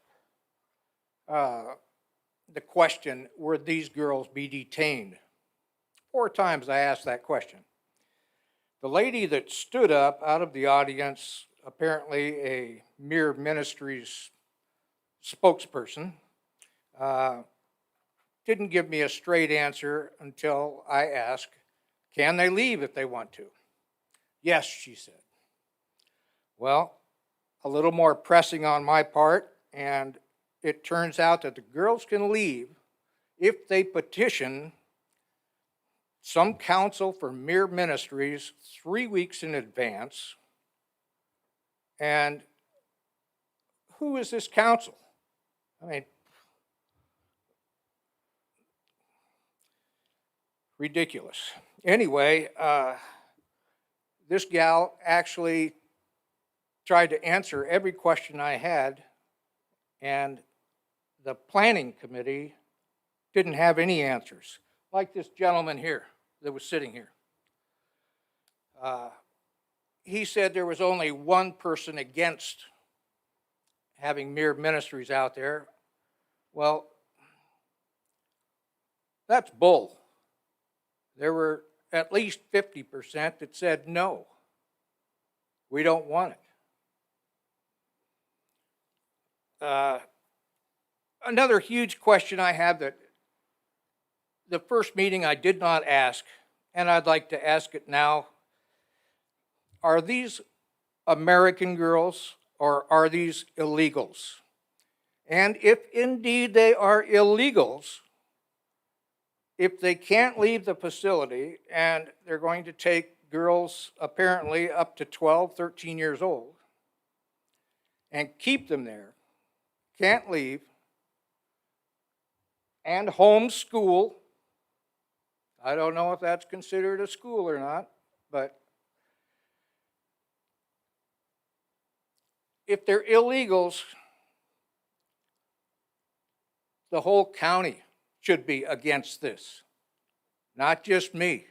the question, would these girls be detained? 4 times I asked that question. The lady that stood up out of the audience, apparently a Mere Ministries spokesperson, didn't give me a straight answer until I asked, can they leave if they want to? Yes, she said. Well, a little more pressing on my part, and it turns out that the girls can leave if they petition some counsel for Mere Ministries 3 weeks in advance. And who is this counsel? I mean, ridiculous. Anyway, this gal actually tried to answer every question I had, and the planning committee didn't have any answers, like this gentleman here that was sitting here. He said there was only one person against having Mere Ministries out there. Well, that's bull. There were at least 50% that said no, we don't want it. Another huge question I have that the first meeting I did not ask, and I'd like to ask it now. Are these American girls or are these illegals? And if indeed they are illegals, if they can't leave the facility and they're going to take girls apparently up to 12, 13 years old and keep them there, can't leave, and homeschool, I don't know if that's considered a school or not, but if they're illegals, the whole county should be against this, not just me.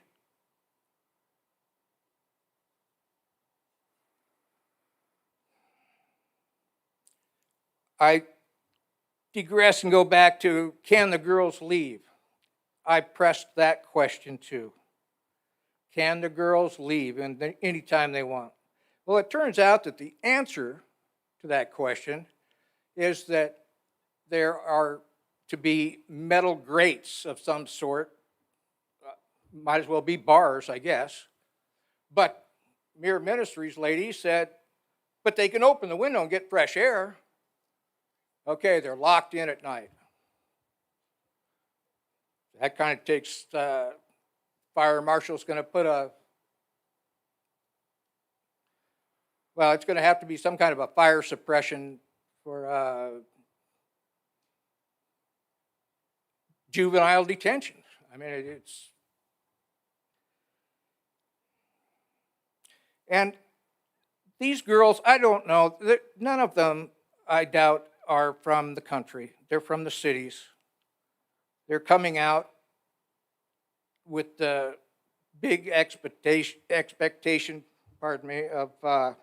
I digress and go back to, can the girls leave? I pressed that question too. Can the girls leave anytime they want? Well, it turns out that the answer to that question is that there are to be metal grates of some sort, might as well be bars, I guess. But Mere Ministries lady said, but they can open the window and get fresh air. Okay, they're locked in at night. That kind of takes, fire marshal's going to put it's going to have to be some kind of a fire suppression for juvenile detention. I mean, it's, and these girls, I don't know, none of them, I doubt, are from the country. They're from the cities. They're coming out with the big expectation, of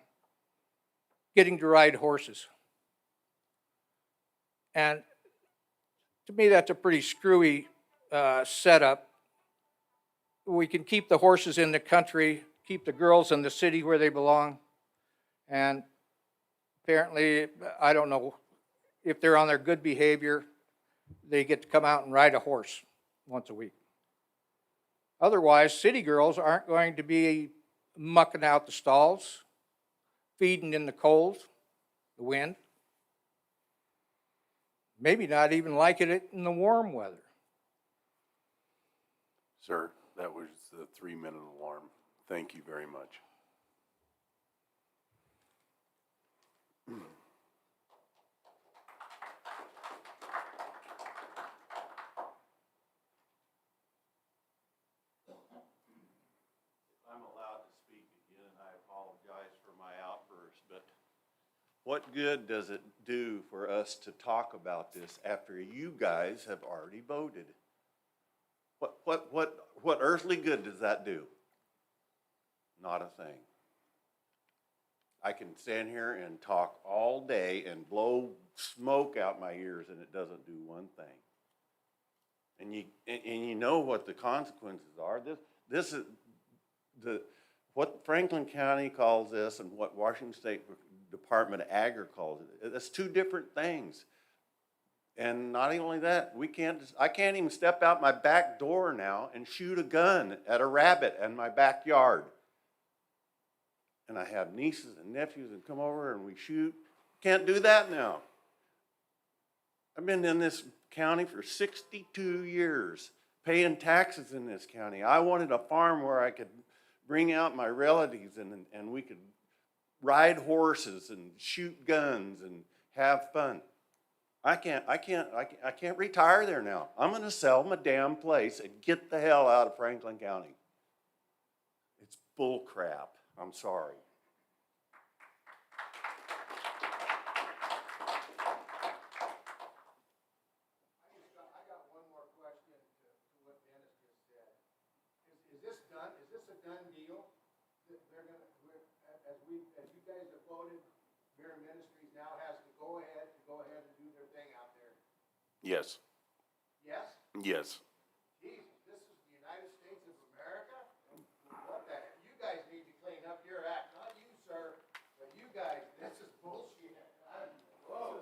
getting to ride horses. And to me, that's a pretty screwy setup. We can keep the horses in the country, keep the girls in the city where they belong, and apparently, I don't know, if they're on their good behavior, they get to come out and ride a horse once a week. Otherwise, city girls aren't going to be mucking out the stalls, feeding in the cold, the wind. Maybe not even liking it in the warm weather. Sir, that was the 3-minute alarm. Thank you very much. I'm allowed to speak again, I apologize for my outburst, but what good does it do for us to talk about this after you guys have already voted? What earthly good does that do? Not a thing. I can stand here and talk all day and blow smoke out my ears and it doesn't do one thing. And you know what the consequences are. This is what Franklin County calls this and what Washington State Department of Agri calls it. That's two different things. And not only that, I can't even step out my back door now and shoot a gun at a rabbit in my backyard. And I have nieces and nephews that come over and we shoot. Can't do that now. I've been in this county for 62 years, paying taxes in this county. I wanted a farm where I could bring out my relatives and we could ride horses and shoot guns and have fun. I can't retire there now. I'm going to sell my damn place and get the hell out of Franklin County. It's bull crap. I'm sorry. I got one more question to what Dennis just said. Is this done? Is this a done deal? They're gonna, as you guys have voted, Mere Ministries now has to go ahead and do their thing out there. Yes. Yes? Yes. Jesus, this is the United States of America? What the heck? You guys need to clean up your act. Not you, sir, but you guys. This is bullshit. Whoa.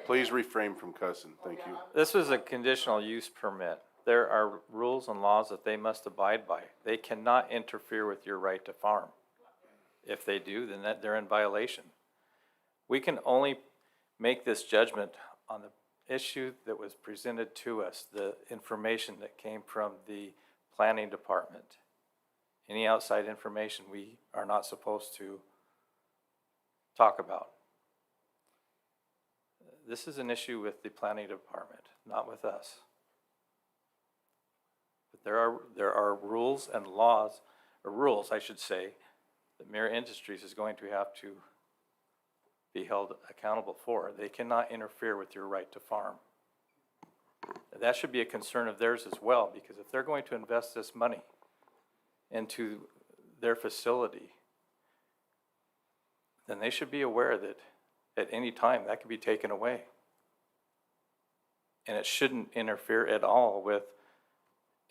Please refrain from cussing. Thank you. This is a conditional use permit. There are rules and laws that they must abide by. They cannot interfere with your right to farm. If they do, then they're in violation. We can only make this judgment on the issue that was presented to us, the information that came from the planning department. Any outside information we are not supposed to talk about. This is an issue with the planning department, not with us. But there are rules and laws, or rules, I should say, that Mirror Industries is going to have to be held accountable for. They cannot interfere with your right to farm. That should be a concern of theirs as well, because if they're going to invest this money into their facility, then they should be aware that at any time that could be taken away. And it shouldn't interfere at all with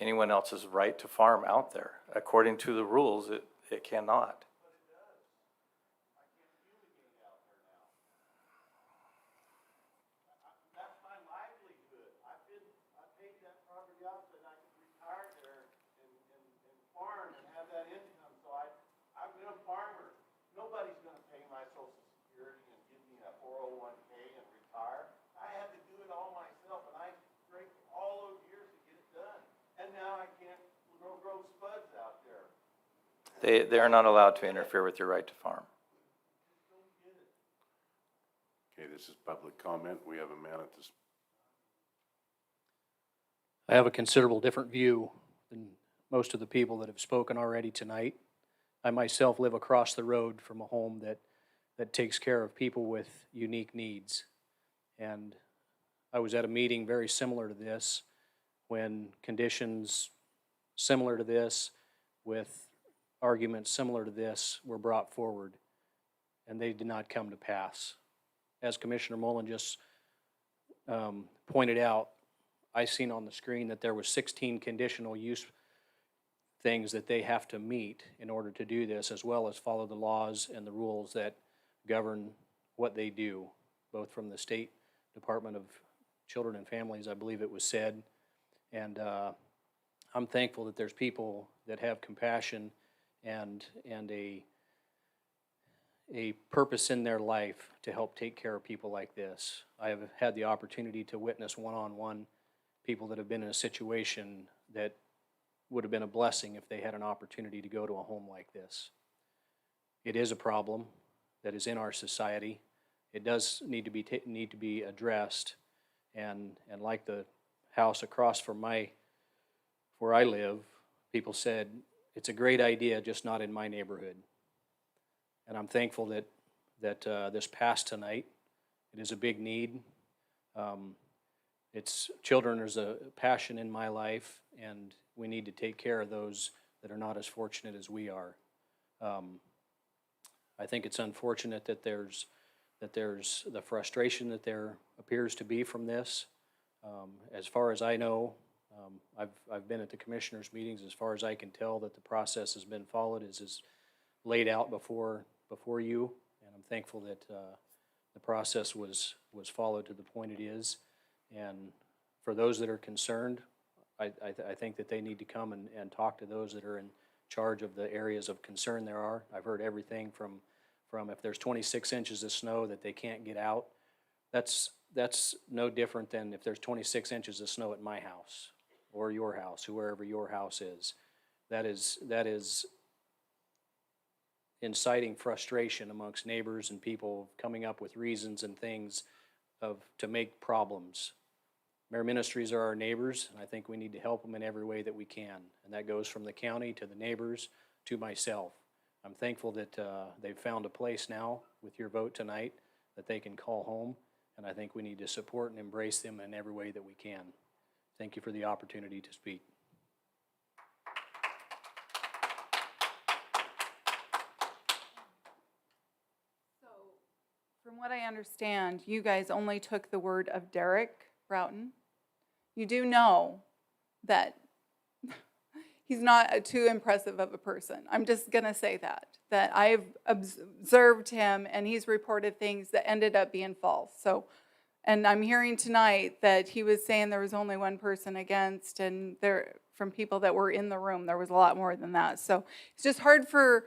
anyone else's right to farm out there. According to the rules, it cannot. They are not allowed to interfere with your right to farm. Okay, this is public comment. We have a man at this. I have a considerable different view than most of the people that have spoken already tonight. I myself live across the road from a home that takes care of people with unique needs. And I was at a meeting very similar to this when conditions similar to this with arguments similar to this were brought forward, and they did not come to pass. As Commissioner Mullen just pointed out, I seen on the screen that there was 16 conditional use things that they have to meet in order to do this, as well as follow the laws and the rules that govern what they do, both from the State Department of Children and Families, I believe it was said. And I'm thankful that there's people that have compassion and a purpose in their life to help take care of people like this. I have had the opportunity to witness one-on-one people that have been in a situation that would have been a blessing if they had an opportunity to go to a home like this. It is a problem that is in our society. It does need to be addressed, and like the house across from where I live, people said, it's a great idea, just not in my neighborhood. And I'm thankful that this passed tonight. It is a big need. Children is a passion in my life, and we need to take care of those that are not as fortunate as we are. I think it's unfortunate that there's the frustration that there appears to be from this. As far as I know, I've been at the commissioners' meetings. As far as I can tell, that the process has been followed as is laid out before you, and I'm thankful that the process was followed to the point it is. And for those that are concerned, I think that they need to come and talk to those that are in charge of the areas of concern there are. I've heard everything from if there's 26 inches of snow that they can't get out. That's no different than if there's 26 inches of snow at my house or your house, wherever your house is. That is inciting frustration amongst neighbors and people coming up with reasons and things to make problems. Mirror Ministries are our neighbors, and I think we need to help them in every way that we can. And that goes from the county to the neighbors to myself. I'm thankful that they've found a place now with your vote tonight that they can call home, and I think we need to support and embrace them in every way that we can. Thank you for the opportunity to speak. So, from what I understand, you guys only took the word of Derek Broughton. You do know that he's not too impressive of a person. I'm just going to say that I've observed him, and he's reported things that ended up being false. So, and I'm hearing tonight that he was saying there was only one person against, and from people that were in the room, there was a lot more than that. So it's just hard for,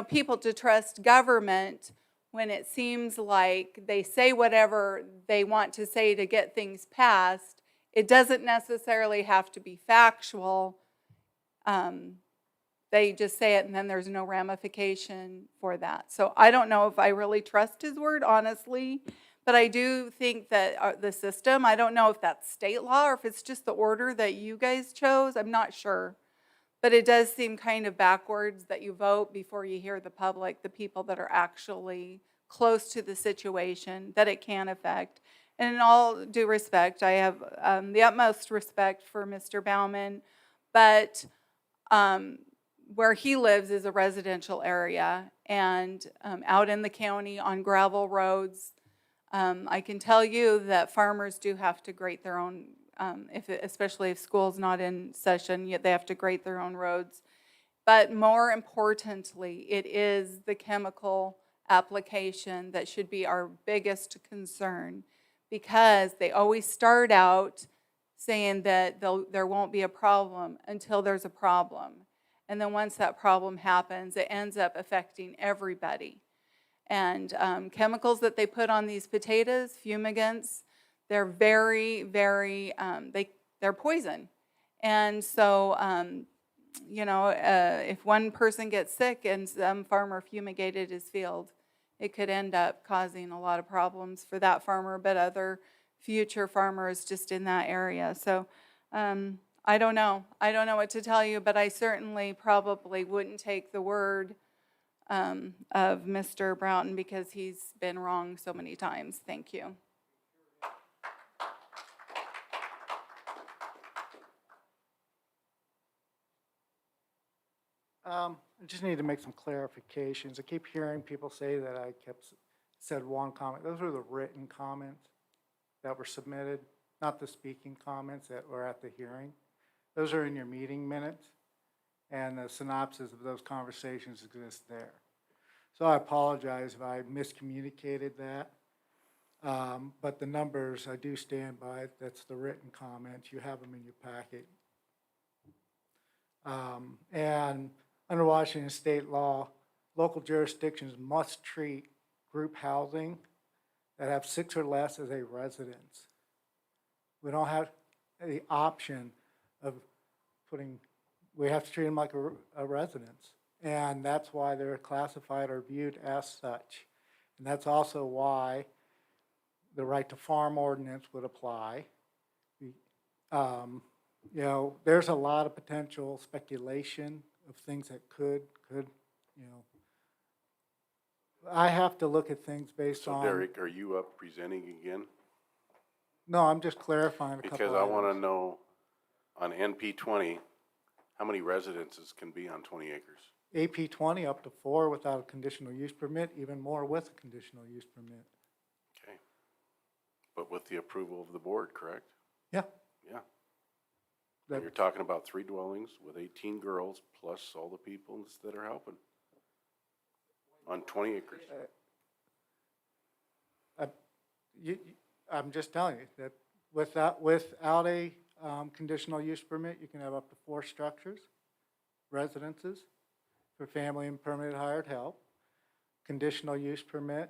people to trust government when it seems like they say whatever they want to say to get things passed, it doesn't necessarily have to be factual. They just say it and then there's no ramification for that. So I don't know if I really trust his word, honestly, but I do think that the system, I don't know if that's state law or if it's just the order that you guys chose, I'm not sure. But it does seem kind of backwards that you vote before you hear the public, the people that are actually close to the situation that it can affect. And in all due respect, I have the utmost respect for Mr. Bauman, but where he lives is a residential area, and out in the county on gravel roads, I can tell you that farmers do have to grate their own, especially if school's not in session, yet they have to grate their own roads. But more importantly, it is the chemical application that should be our biggest concern, because they always start out saying that there won't be a problem until there's a problem. And then once that problem happens, it ends up affecting everybody. And chemicals that they put on these potatoes, fumigants, they're very, very, they're poison. And so, if one person gets sick and some farmer fumigated his field, it could end up causing a lot of problems for that farmer, but other future farmers just in that area. So I don't know. I don't know what to tell you, but I certainly probably wouldn't take the word of Mr. Broughton because he's been wrong so many times. Thank you. I just need to make some clarifications. I keep hearing people say that I said one comment. Those were the written comments that were submitted, not the speaking comments that were at the hearing. Those are in your meeting minutes, and the synopsis of those conversations exists there. So I apologize if I miscommunicated that. But the numbers, I do stand by. That's the written comments. You have them in your packet. And under Washington state law, local jurisdictions must treat group housing that have 6 or less as a residence. We don't have the option of we have to treat them like a residence. And that's why they're classified or viewed as such. And that's also why the right to farm ordinance would apply. There's a lot of potential speculation of things that could, I have to look at things based on. So Derek, are you up presenting again? No, I'm just clarifying a couple Because I want to items. know, on NP 20, how many residences can be on 20 acres? AP 20 up to 4 without a conditional use permit, even more with a conditional use permit. Okay. But with the approval of the board, correct? Yeah. Yeah. That- You're talking about 3 dwellings with 18 girls plus all the people that are helping on 20 acres. I'm just telling you that without a conditional use permit, you can have up to 4 structures, residences for family and permanent hired help. Conditional use permit,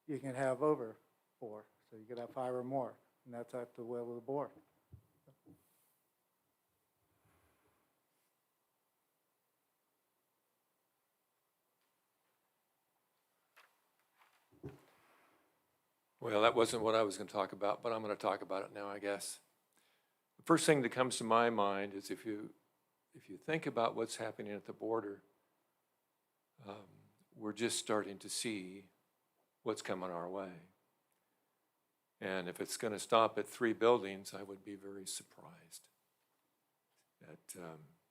you can have over 4, so you could have 5 or more, and that's at the will of the board. Well, that wasn't what I was going to talk about, but I'm going to talk about it now, I guess. The first thing that comes to my mind is if you think about what's happening at the border, we're just starting to see what's coming our way. And if it's going to stop at 3 buildings, I would be very surprised at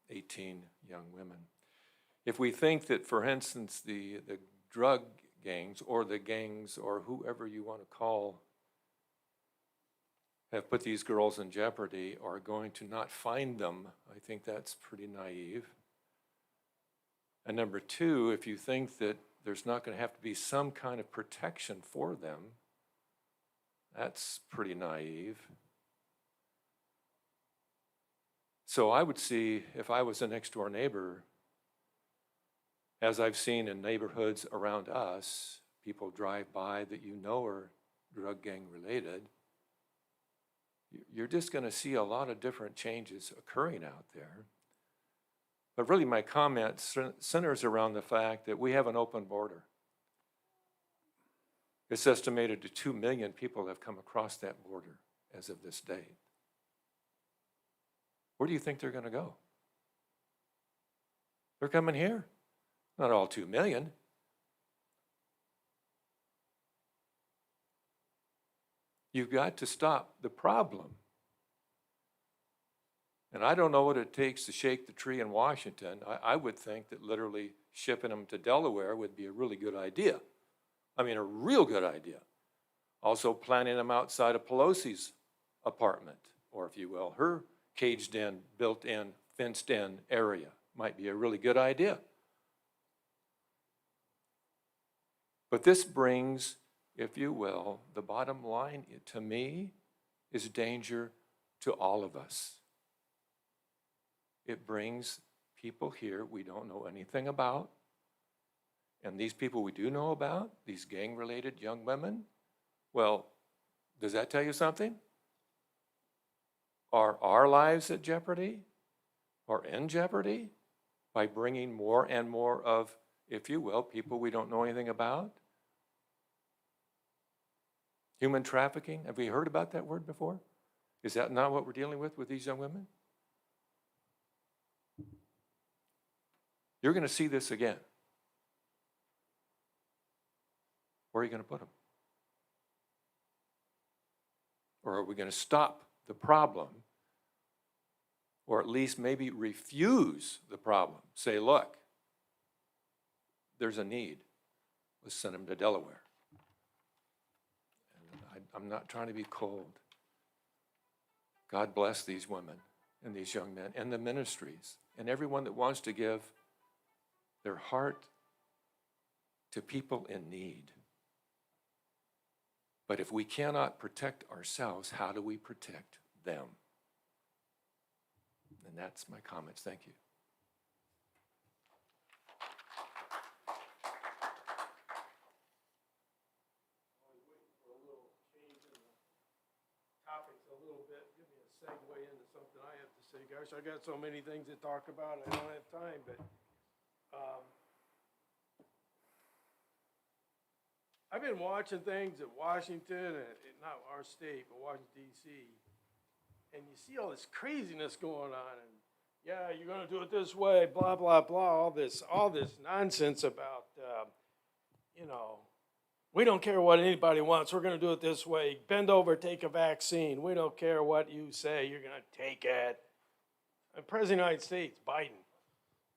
18 young women. If we think that, for instance, the drug gangs or the gangs or whoever you want to call have put these girls in jeopardy or are going to not find them, I think that's pretty naive. And number 2, if you think that there's not going to have to be some kind of protection for them, that's pretty naive. So I would see, if I was a next door neighbor, as I've seen in neighborhoods around us, people drive by that you know are drug gang related, you're just going to see a lot of different changes occurring out there. But really my comment centers around the fact that we have an open border. It's estimated that 2 million people have come across that border as of this date. Where do you think they're going to go? They're coming here. Not all 2 million. You've got to stop the problem. And I don't know what it takes to shake the tree in Washington. I would think that literally shipping them to Delaware would be a really good idea. I mean, a real good idea. Also planting them outside of Pelosi's apartment, or if you will, her caged-in, built-in, fenced-in area might be a really good idea. But this brings, if you will, the bottom line to me is danger to all of us. It brings people here we don't know anything about. And these people we do know about, these gang-related young women, well, does that tell you something? Are our lives at jeopardy or in jeopardy by bringing more and more of, if you will, people we don't know anything about? Human trafficking, have we heard about that word before? Is that not what we're dealing with these young women? You're going to see this again. Where are you going to put them? Or are we going to stop the problem? Or at least maybe refuse the problem. Say, look, there's a need. Let's send them to Delaware. And I'm not trying to be cold. God bless these women and these young men and the ministries and everyone that wants to give their heart to people in need. But if we cannot protect ourselves, how do we protect them? And that's my comments. Thank you. Topics a little bit, give me a segue into something I have to say. Gosh, I got so many things to talk about, I don't have time, but I've been watching things at Washington, and not our state, but Washington, D.C., and you see all this craziness going on, and yeah, you're gonna do it this way, blah, blah, blah, all this nonsense about, we don't care what anybody wants, we're gonna do it this way, bend over, take a vaccine, we don't care what you say, you're gonna take it. And President of the United States, Biden,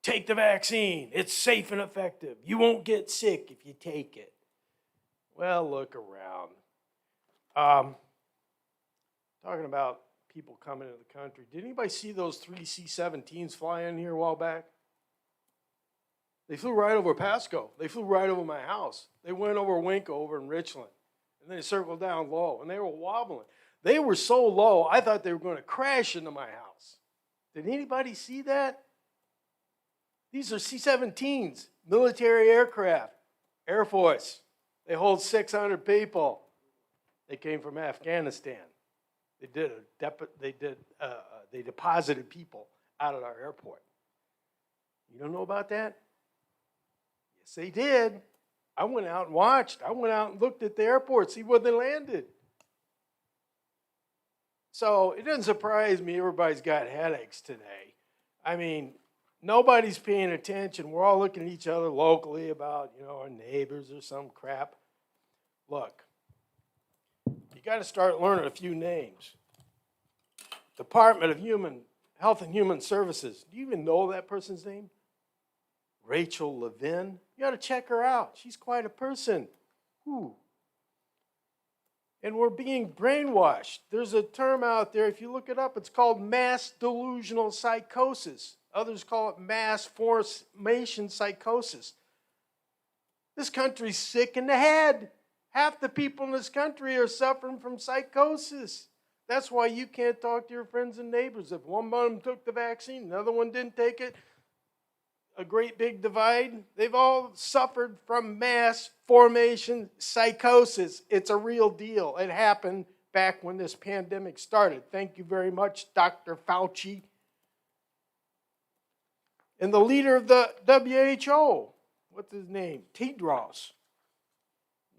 take the vaccine, it's safe and effective, you won't get sick if you take it. Well, look around. Talking about people coming into the country, did anybody see those 3 C-17s fly in here a while back? They flew right over Pasco. They flew right over my house. They went over Winco over in Richland. And they circled down low, and they were wobbling. They were so low, I thought they were going to crash into my house. Did anybody see that? These are C-17s, military aircraft, Air Force. They hold 600 people. They came from Afghanistan. They deposited people out at our airport. You don't know about that? Yes, they did. I went out and watched. I went out and looked at the airport, see where they landed. So it doesn't surprise me everybody's got headaches today. I mean, nobody's paying attention. We're all looking at each other locally about, our neighbors or some crap. Look, you got to start learning a few names. Department of Health and Human Services. Do you even know that person's name? Rachel Levin. You ought to check her out. She's quite a person. Whew. And we're being brainwashed. There's a term out there, if you look it up, it's called mass delusional psychosis. Others call it mass formation psychosis. This country's sick in the head. Half the people in this country are suffering from psychosis. That's why you can't talk to your friends and neighbors. If one of them took the vaccine, another one didn't take it, a great big divide. They've all suffered from mass formation psychosis. It's a real deal. It happened back when this pandemic started. Thank you very much, Dr. Fauci. And the leader of the WHO, what's his name? Tedros.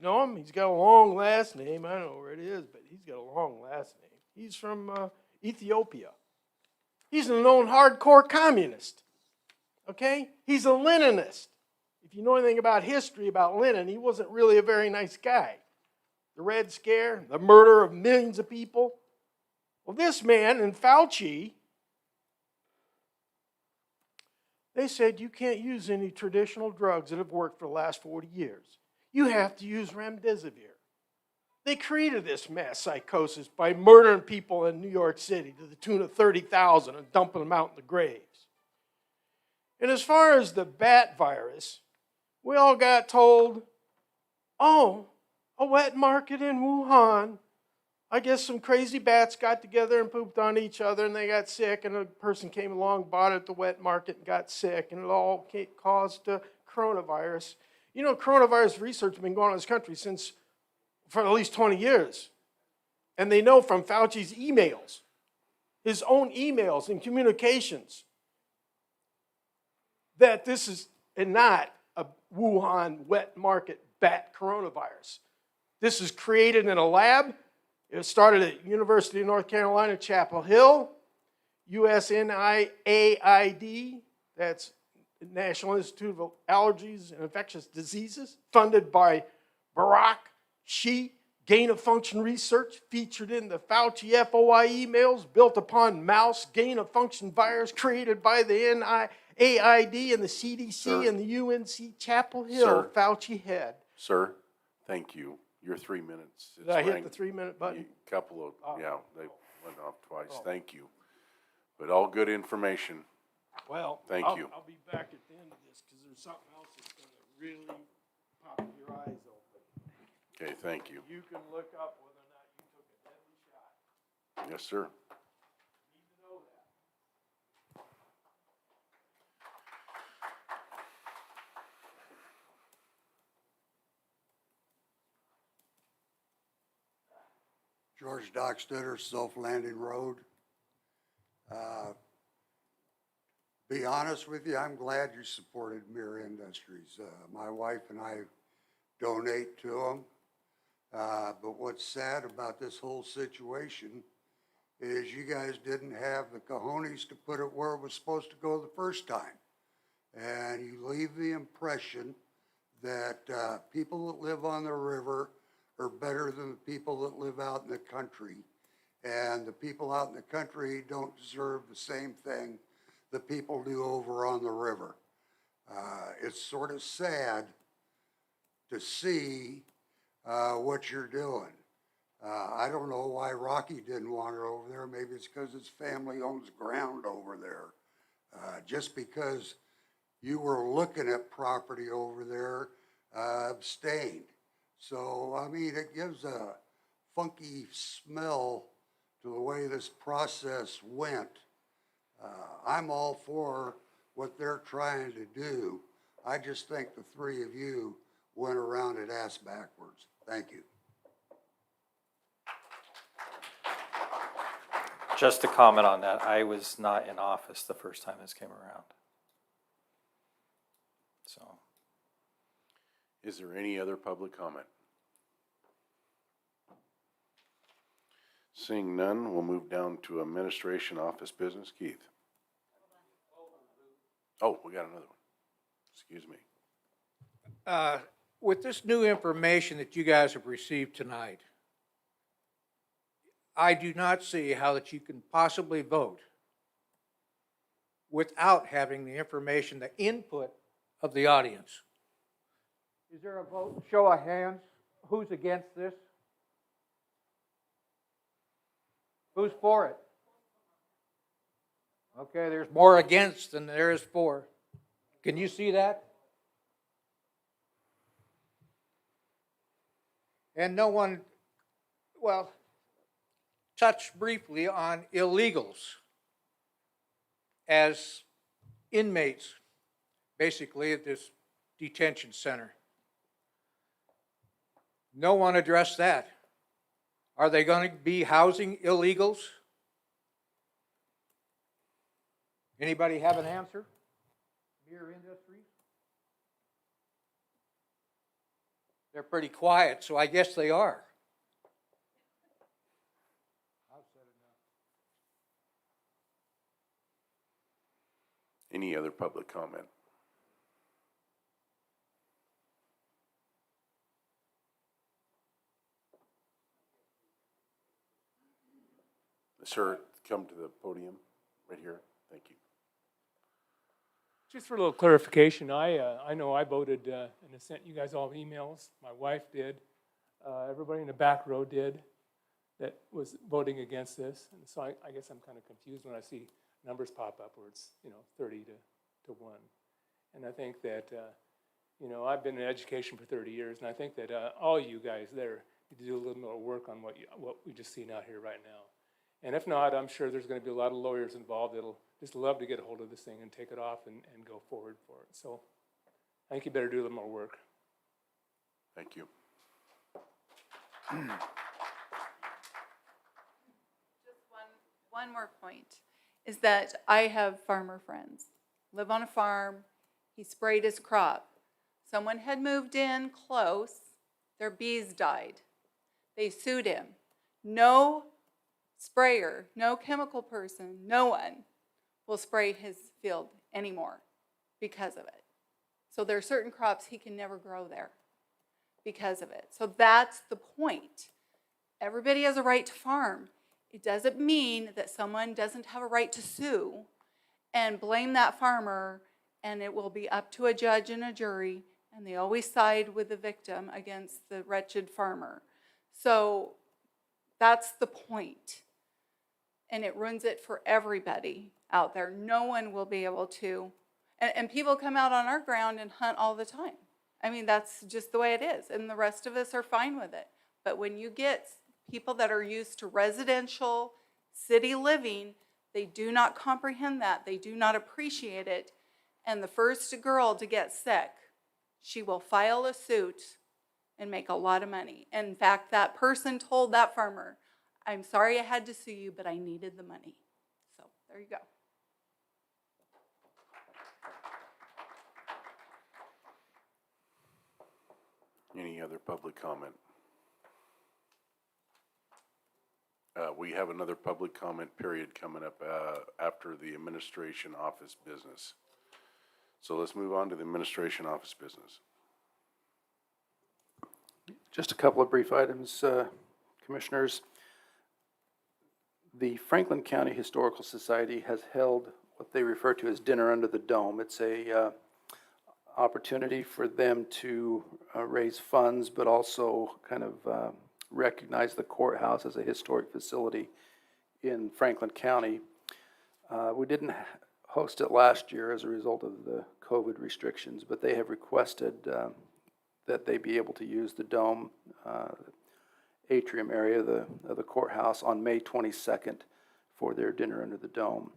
Know him? He's got a long last name. I don't know where it is, but he's got a long last name. He's from Ethiopia. He's a known hardcore communist. Okay? He's a Leninist. If you know anything about history about Lenin, he wasn't really a very nice guy. The Red Scare, the murder of millions of people. Well, this man and Fauci, they said you can't use any traditional drugs that have worked for the last 40 years. You have to use remdesivir. They created this mass psychosis by murdering people in New York City to the tune of 30,000 and dumping them out in the graves. And as far as the bat virus, we all got told, oh, a wet market in Wuhan. I guess some crazy bats got together and pooped on each other and they got sick, and a person came along, bought it at the wet market and got sick, and it all caused coronavirus. You know, coronavirus research has been going on in this country for at least 20 years. And they know from Fauci's emails, his own emails and communications, that this is not a Wuhan wet market bat coronavirus. This is created in a lab. It started at University of North Carolina, Chapel Hill, USNIAID, that's National Institute of Allergies and Infectious Diseases, funded by Barack Xi, gain-of-function research featured in the Fauci FOI emails, built upon mouse gain-of-function virus created by the NIAID and the CDC Sir? and the UNC Chapel Hill Sir? Fauci head. Sir, thank you. Your 3 minutes. Did I hit the 3-minute button? Couple of, Oh. yeah, they went off twice. Oh. Thank you. But all good information. Well, Thank I'll, you. I'll be back at the end of this because there's something else that's going to really pop your eyes open. Okay, thank you. You can look up whether or not you took a deadly shot. Yes, sir. You need to know that. George Dockstetter, Self Landing Road. Be honest with you, I'm glad you supported Mir Industries. My wife and I donate to them. But what's sad about this whole situation is you guys didn't have the cojones to put it where it was supposed to go the first time. And you leave the impression that people that live on the river are better than the people that live out in the country. And the people out in the country don't deserve the same thing the people do over on the river. It's sort of sad to see what you're doing. I don't know why Rocky didn't want her over there. Maybe it's because his family owns ground over there. Just because you were looking at property over there, abstained. So, I mean, it gives a funky smell to the way this process went. I'm all for what they're trying to do. I just think the three of you went around it ass backwards. Thank you. Just to comment on that, I was not in office the first time this came around. So, Is there any other public comment? Seeing none, we'll move down to administration office business. Keith? Oh, we got another one. Excuse me. With this new information that you guys have received tonight, I do not see how that you can possibly vote without having the information, the input of the audience. Is there a vote? Show of hands. Who's against this? Who's for it? Okay, there's more against than there is for. Can you see that? And no one, well, touched briefly on illegals as inmates basically at this detention center. No one addressed that. Are they going to be housing illegals? Anybody have an answer? Beer Industries? They're pretty quiet, so I guess they are. Any other public comment? Sir, come to the podium right here. Thank you. Just for a little clarification, I know I voted and I sent you guys all emails. My wife did. Everybody in the back row did that was voting against this. And so I guess I'm kind of confused when I see numbers pop up where it's, 30 to 1. And I think that, I've been in education for 30 years, and I think that all you guys there need to do a little more work on what we just seen out here right now. And if not, I'm sure there's going to be a lot of lawyers involved that'll just love to get a hold of this thing and take it off and go forward for it. So I think you better do a little more work. Thank you. Just one more point is that I have farmer friends, live on a farm. He sprayed his crop. Someone had moved in close. Their bees died. They sued him. No sprayer, no chemical person, no one will spray his field anymore because of it. So there are certain crops he can never grow there because of it. So that's the point. Everybody has a right to farm. It doesn't mean that someone doesn't have a right to sue and blame that farmer, and it will be up to a judge and a jury, and they always side with the victim against the wretched farmer. So that's the point. And it ruins it for everybody out there. No one will be able to, and people come out on our ground and hunt all the time. I mean, that's just the way it is, and the rest of us are fine with it. But when you get people that are used to residential city living, they do not comprehend that. They do not appreciate it. And the first girl to get sick, she will file a suit and make a lot of money. In fact, that person told that farmer, "I'm sorry I had to sue you, but I needed the money." So there you go. Any other public comment? We have another public comment period coming up after the administration office business. So let's move on to the administration office business. Just a couple of brief items, Commissioners. The Franklin County Historical Society has held what they refer to as Dinner Under the Dome. It's a opportunity for them to raise funds, but also kind of recognize the courthouse as a historic facility in Franklin County. We didn't host it last year as a result of the COVID restrictions, but they have requested that they be able to use the dome atrium area of the courthouse on May 22nd for their Dinner Under the Dome.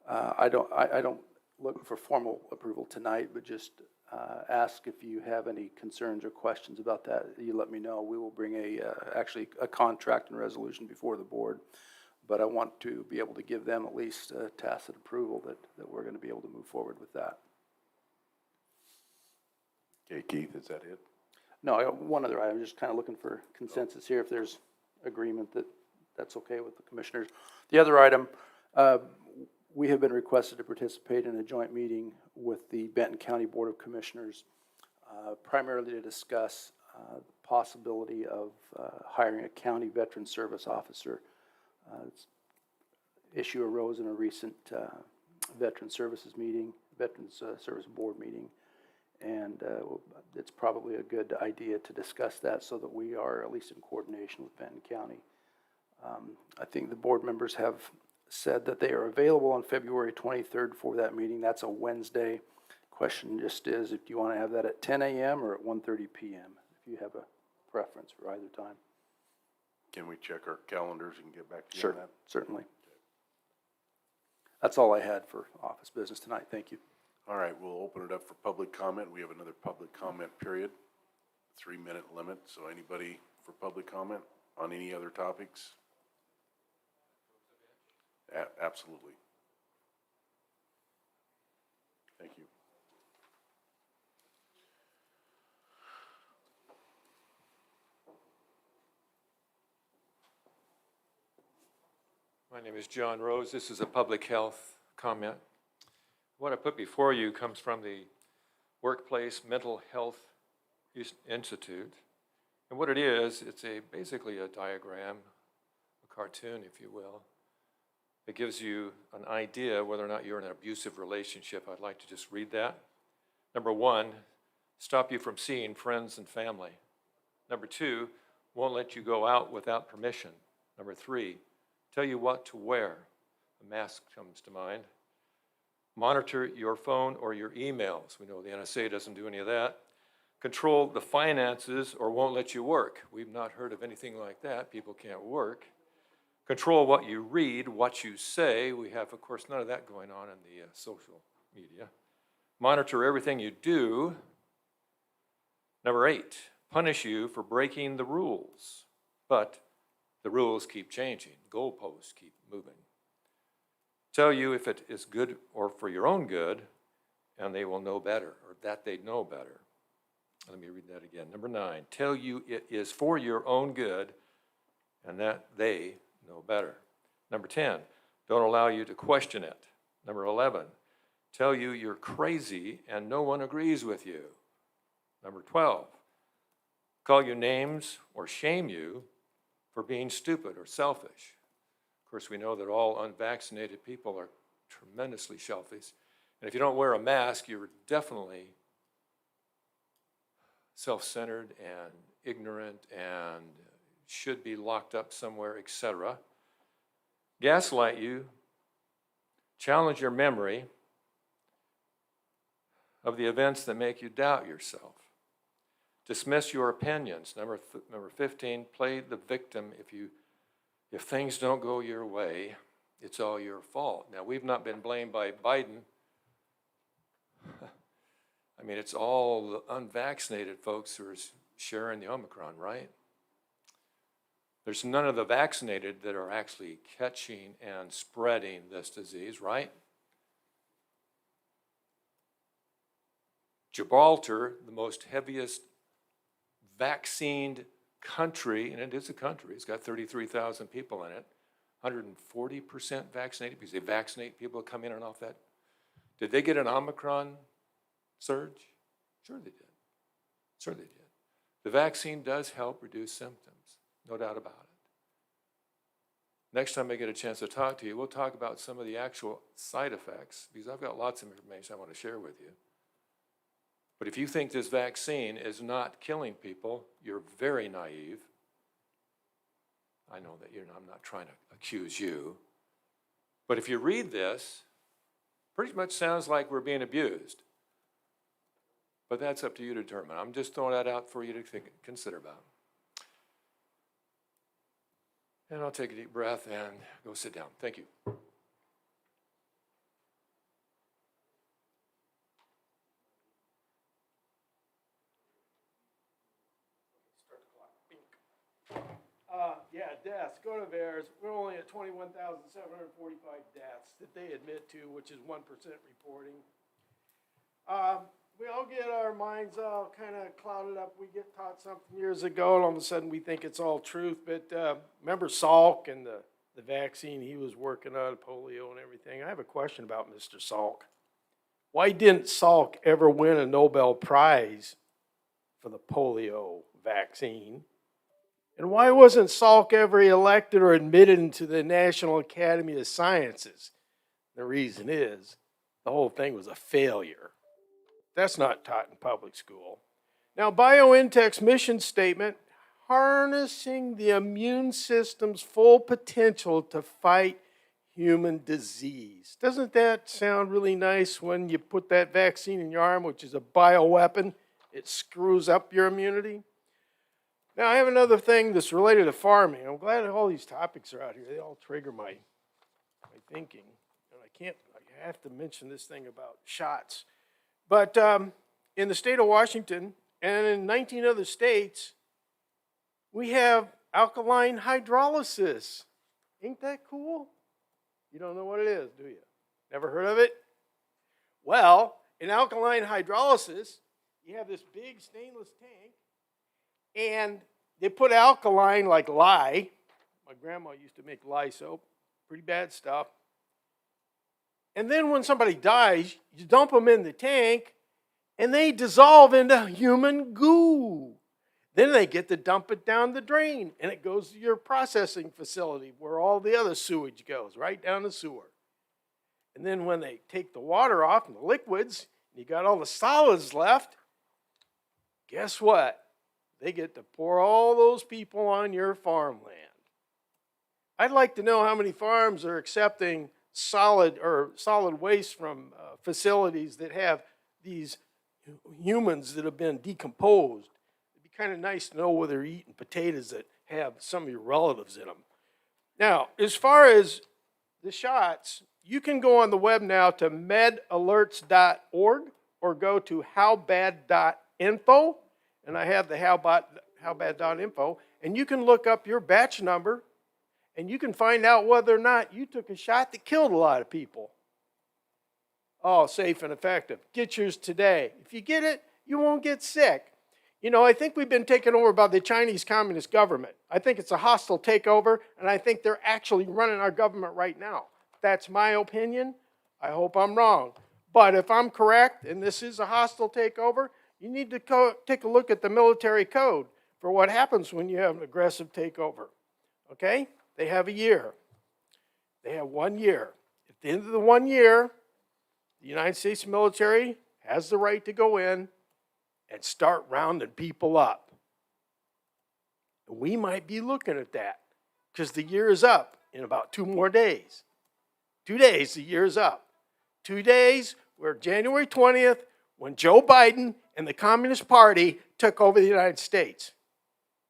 I don't look for formal approval tonight, but just ask if you have any concerns or questions about that. You let me know. We will bring actually a contract and resolution before the board, but I want to be able to give them at least a tacit approval that we're going to be able to move forward with that. Okay, Keith, is that it? No, I got one other item. Just kind of looking for consensus here, if there's agreement that's okay with the commissioners. The other item, we have been requested to participate in a joint meeting with the Benton County Board of Commissioners, primarily to discuss the possibility of hiring a county veteran service officer. Issue arose in a recent Veteran Services meeting, Veterans Service Board meeting, and it's probably a good idea to discuss that so that we are at least in coordination with Benton County. I think the board members have said that they are available on February 23rd for that meeting. That's a Wednesday. Question just is, if you want to have that at 10 a.m. or at 1:30 p.m., if you have a preference for either time. Can we check our calendars and get back to you Sure, on that? certainly. That's all I had for office business tonight. Thank you. All right, we'll open it up for public comment. We have another public comment period, 3-minute limit, so anybody for public comment on any other topics? Absolutely. Thank you. My name is John Rose. This is a public health comment. What I put before you comes from the Workplace Mental Health Institute. And what it is, it's basically a diagram, a cartoon, if you will. It gives you an idea whether or not you're in an abusive relationship. I'd like to just read that. Number 1, stop you from seeing friends and family. Number 2, won't let you go out without permission. Number 3, tell you what to wear. A mask comes to mind. Monitor your phone or your emails. We know the NSA doesn't do any of that. Control the finances or won't let you work. We've not heard of anything like that. People can't work. Control what you read, what you say. We have, of course, none of that going on in the social media. Monitor everything you do. Number 8, punish you for breaking the rules. But the rules keep changing. Goalposts keep moving. Tell you if it is good or for your own good, and they will know better, or that they know better. Let me read that again. Number 9, tell you it is for your own good, and that they know better. Number 10, don't allow you to question it. Number 11, tell you you're crazy and no one agrees with you. Number 12, call you names or shame you for being stupid or selfish. Of course, we know that all unvaccinated people are tremendously selfish. And if you don't wear a mask, you're definitely self-centered and ignorant and should be locked up somewhere, etc. Gaslight you, challenge your memory of the events that make you doubt yourself. Dismiss your opinions. Number 15, play the victim. If things don't go your way, it's all your fault. Now, we've not been blamed by Biden. I mean, it's all the unvaccinated folks who are sharing the Omicron, right? There's none of the vaccinated that are actually catching and spreading this disease, right? Gibraltar, the most heaviest vaccinated country, and it is a country, it's got 33,000 people in it, 140% vaccinated because they vaccinate people that come in and off that. Did they get an Omicron surge? Sure they did. Sure they did. The vaccine does help reduce symptoms, no doubt about it. Next time I get a chance to talk to you, we'll talk about some of the actual side effects because I've got lots of information I want to share with you. But if you think this vaccine is not killing people, you're very naive. I know that I'm not trying to accuse you. But if you read this, pretty much sounds like we're being abused. But that's up to you to determine. I'm just throwing that out for you to consider about. And I'll take a deep breath and go sit down. Thank you. Yeah, deaths, go to theirs. We're only at 21,745 deaths that they admit to, which is 1% reporting. We all get our minds all kind of clouded up. We get taught something years ago, and all of a sudden we think it's all truth. But remember Salk and the vaccine he was working on, polio and everything? I have a question about Mr. Salk. Why didn't Salk ever win a Nobel Prize for the polio vaccine? And why wasn't Salk ever elected or admitted into the National Academy of Sciences? The reason is the whole thing was a failure. That's not taught in public school. Now, BioNTech's mission statement, harnessing the immune system's full potential to fight human disease. Doesn't that sound really nice when you put that vaccine in your arm, which is a bioweapon? It screws up your immunity. Now, I have another thing that's related to farming. I'm glad that all these topics are out here. They all trigger my thinking. And I have to mention this thing about shots. But in the state of Washington and in 19 other states, we have alkaline hydrolysis. Ain't that cool? You don't know what it is, do you? Never heard of it? Well, in alkaline hydrolysis, you have this big stainless tank, and they put alkaline like lye. My grandma used to make lye soap, pretty bad stuff. And then when somebody dies, you dump them in the tank, and they dissolve into human goo. Then they get to dump it down the drain, and it goes to your processing facility where all the other sewage goes, right down the sewer. And then when they take the water off and the liquids, and you got all the solids left, guess what? They get to pour all those people on your farmland. I'd like to know how many farms are accepting solid waste from facilities that have these humans that have been decomposed. It'd be kind of nice to know whether they're eating potatoes that have some of your relatives in them. Now, as far as the shots, you can go on the web now to medalerts.org or go to howbad.info, and I have the howbad.info, and you can look up your batch number, and you can find out whether or not you took a shot that killed a lot of people. Oh, safe and effective. Get yours today. If you get it, you won't get sick. You know, I think we've been taken over by the Chinese Communist government. I think it's a hostile takeover, and I think they're actually running our government right now. That's my opinion. I hope I'm wrong. But if I'm correct, and this is a hostile takeover, you need to take a look at the military code for what happens when you have an aggressive takeover. Okay? They have a year. They have 1 year. At the end of the 1 year, the United States military has the right to go in and start rounding people up. We might be looking at that because the year is up in about 2 more days. 2 days, the year is up. 2 days, we're January 20th, when Joe Biden and the Communist Party took over the United States.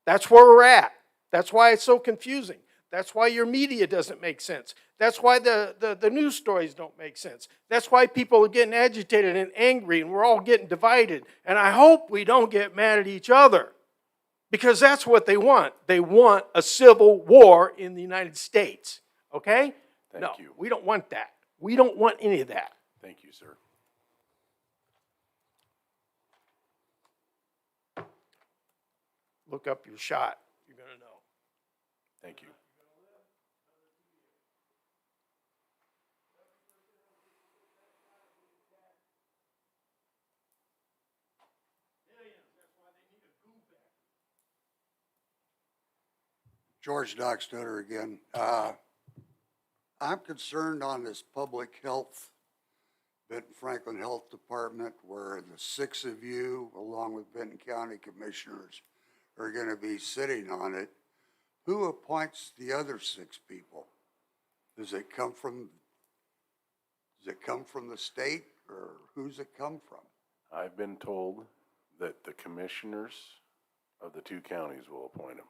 That's where we're at. That's why it's so confusing. That's why your media doesn't make sense. That's why the news stories don't make sense. That's why people are getting agitated and angry, and we're all getting divided. And I hope we don't get mad at each other, because that's what they want. They want a civil war in the United States. Okay? Thank you. We don't want that. We don't want any of that. Thank you, sir. Look up your shot. You're going to know. Thank you. George Dockstutter again. I'm concerned on this public health, Benton Franklin Health Department, where the 6 of you, along with Benton County Commissioners, are going to be sitting on it. Who appoints the other 6 people? Does it come from the state, or who's it come from? I've been told that the commissioners of the 2 counties will appoint them,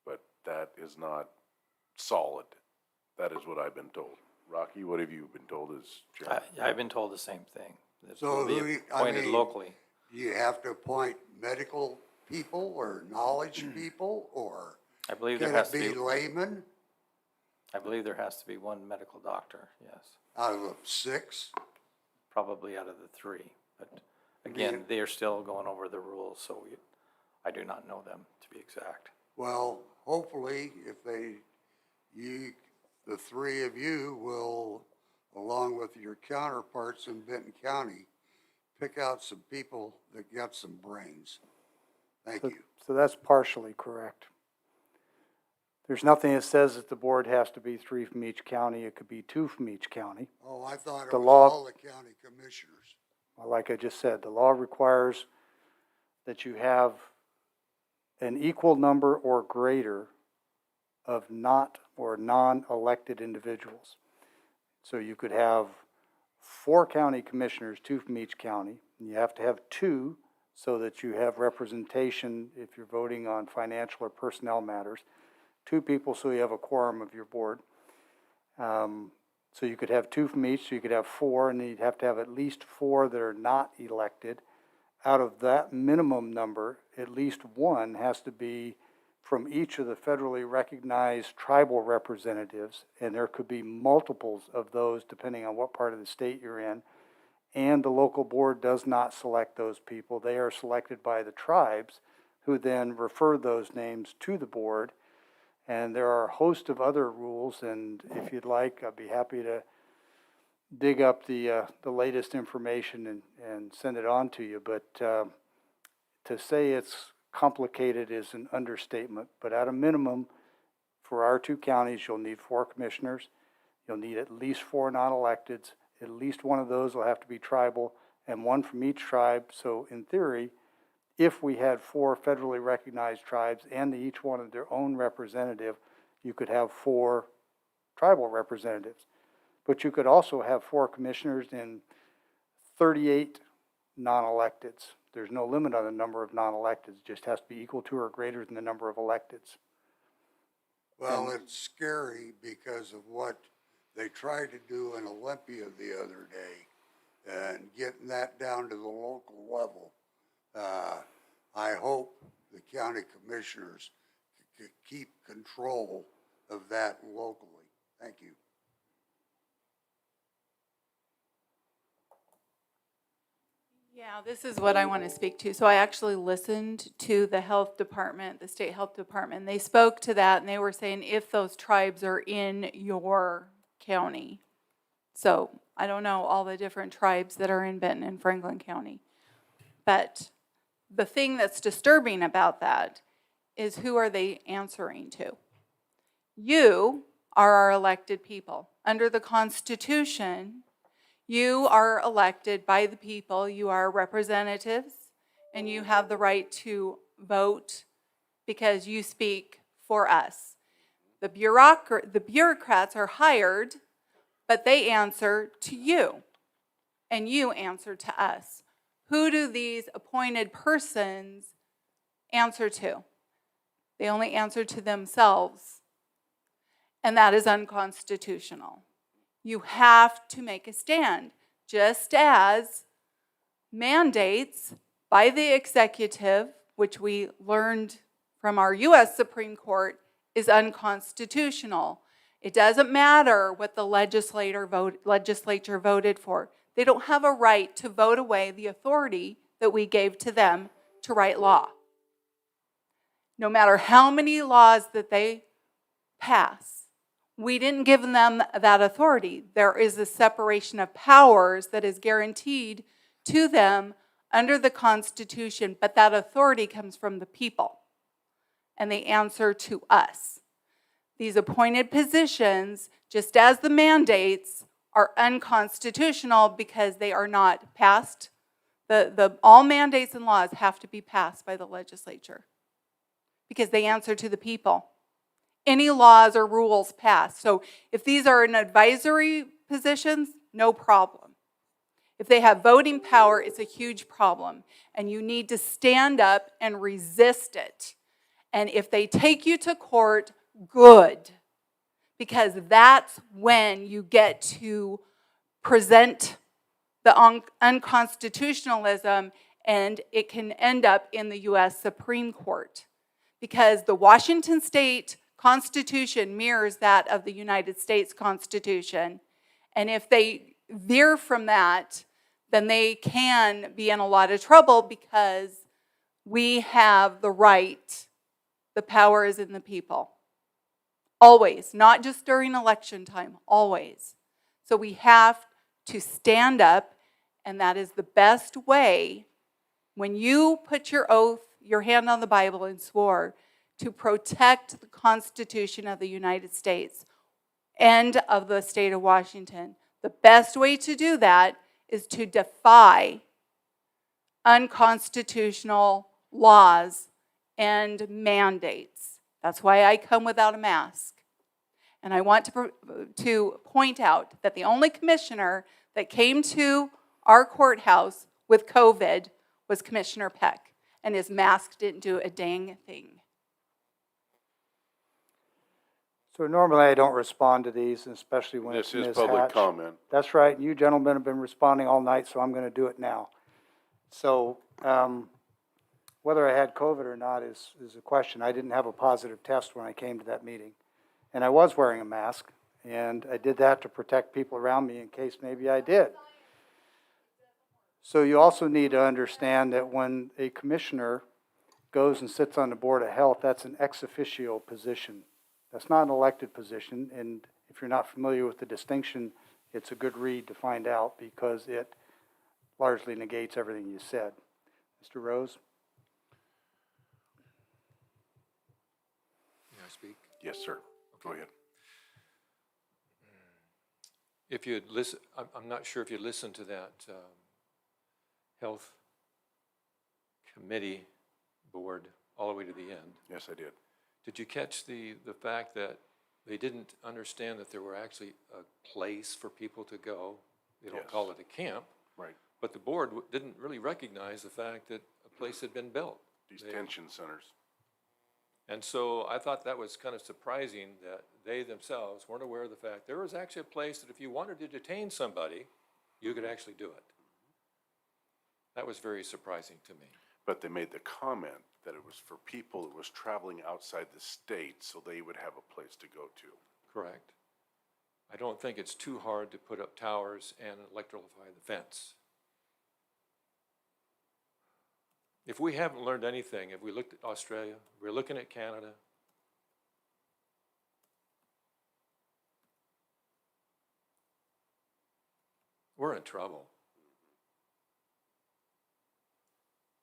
but that is not solid. That is what I've been told. Rocky, what have you been told as chairman? I've been told the same thing. That So will be appointed locally. Do you have to appoint medical people or knowledge people, or I believe there can has it to be be. laymen I believe there has to be 1 medical doctor. Yes, out of the 6? probably out of the 3. But again, they are still going over the rules, so I do not know them to be exact. Well, hopefully, if the 3 of you will, along with your counterparts in Benton County, pick out some people that got some brains. Thank you. So that's partially correct. There's nothing that says that the board has to be 3 from each county. It could be 2 from each county. Oh, I thought it The was law- all the county commissioners. Well, like I just said, the law requires that you have an equal number or greater of not or non-elected individuals. So you could have 4 county commissioners, 2 from each county, and you have to have 2 so that you have representation if you're voting on financial or personnel matters. 2 people so you have a quorum of your board. So you could have 2 from each, so you could have 4, and then you'd have to have at least 4 that are not elected. Out of that minimum number, at least 1 has to be from each of the federally recognized tribal representatives, and there could be multiples of those depending on what part of the state you're in. And the local board does not select those people. They are selected by the tribes, who then refer those names to the board. And there are a host of other rules, and if you'd like, I'd be happy to dig up the latest information and send it on to you. But to say it's complicated is an understatement. But at a minimum, for our 2 counties, you'll need 4 commissioners. You'll need at least 4 non-electeds. At least 1 of those will have to be tribal, and 1 from each tribe. So in theory, if we had 4 federally recognized tribes and each one of their own representative, you could have 4 tribal representatives. But you could also have 4 commissioners and 38 non-electeds. There's no limit on the number of non-electeds, it just has to be equal to or greater than the number of electeds. Well, it's scary because of what they tried to do in Olympia the other day and getting that down to the local level. I hope the county commissioners keep control of that locally. Thank you. Yeah, this is what I want to speak to. So I actually listened to the health department, the state health department. They spoke to that, and they were saying if those tribes are in your county. So I don't know all the different tribes that are in Benton and Franklin County. But the thing that's disturbing about that is, who are they answering to? You are our elected people. Under the Constitution, you are elected by the people. You are representatives, and you have the right to vote because you speak for us. The bureaucrats are hired, but they answer to you, and you answer to us. Who do these appointed persons answer to? They only answer to themselves, and that is unconstitutional. You have to make a stand, just as mandates by the executive, which we learned from our U.S. Supreme Court, is unconstitutional. It doesn't matter what the legislature voted for. They don't have a right to vote away the authority that we gave to them to write law. No matter how many laws that they pass, we didn't give them that authority. There is a separation of powers that is guaranteed to them under the Constitution, but that authority comes from the people, and they answer to us. These appointed positions, just as the mandates, are unconstitutional because they are not passed. All mandates and laws have to be passed by the legislature because they answer to the people. Any laws or rules passed. So if these are in advisory positions, no problem. If they have voting power, it's a huge problem. And you need to stand up and resist it. And if they take you to court, good. Because that's when you get to present the unconstitutionalism, and it can end up in the U.S. Supreme Court. Because the Washington State Constitution mirrors that of the United States Constitution. And if they veer from that, then they can be in a lot of trouble because we have the right. The power is in the people. Always, not just during election time, always. So we have to stand up, and that is the best way when you put your oath, your hand on the Bible and swore to protect the Constitution of the United States and of the state of Washington. The best way to do that is to defy unconstitutional laws and mandates. That's why I come without a mask. And I want to point out that the only commissioner that came to our courthouse with COVID was Commissioner Peck, and his mask didn't do a dang thing. So normally I don't respond to these, and especially when it's This is Ms. public Hatch. comment. That's right, and you gentlemen have been responding all night, so I'm gonna do it now. So, whether I had COVID or not is a question. I didn't have a positive test when I came to that meeting. And I was wearing a mask, and I did that to protect people around me in case maybe I did. So you also need to understand that when a commissioner goes and sits on the Board of Health, that's an ex officio position. That's not an elected position, and if you're not familiar with the distinction, it's a good read to find out because it largely negates everything you said. Mr. Rose? May I speak? Yes, sir. Go ahead. If you'd listen, I'm not sure if you listened to that health committee board all the way to the end. Yes, I did. Did you catch the fact that they didn't understand that there were actually a place for people to go? They don't Yes. call it a camp, Right. but the board didn't really recognize the fact that a place had been built. Detention centers. And so I thought that was kind of surprising that they themselves weren't aware of the fact there was actually a place that if you wanted to detain somebody, you could actually do it. That was very surprising to me. But they made the comment that it was for people that was traveling outside the state, so they would have a place to go to. Correct. I don't think it's too hard to put up towers and electrify the fence. If we haven't learned anything, if we looked at Australia, we're looking at Canada, we're in trouble.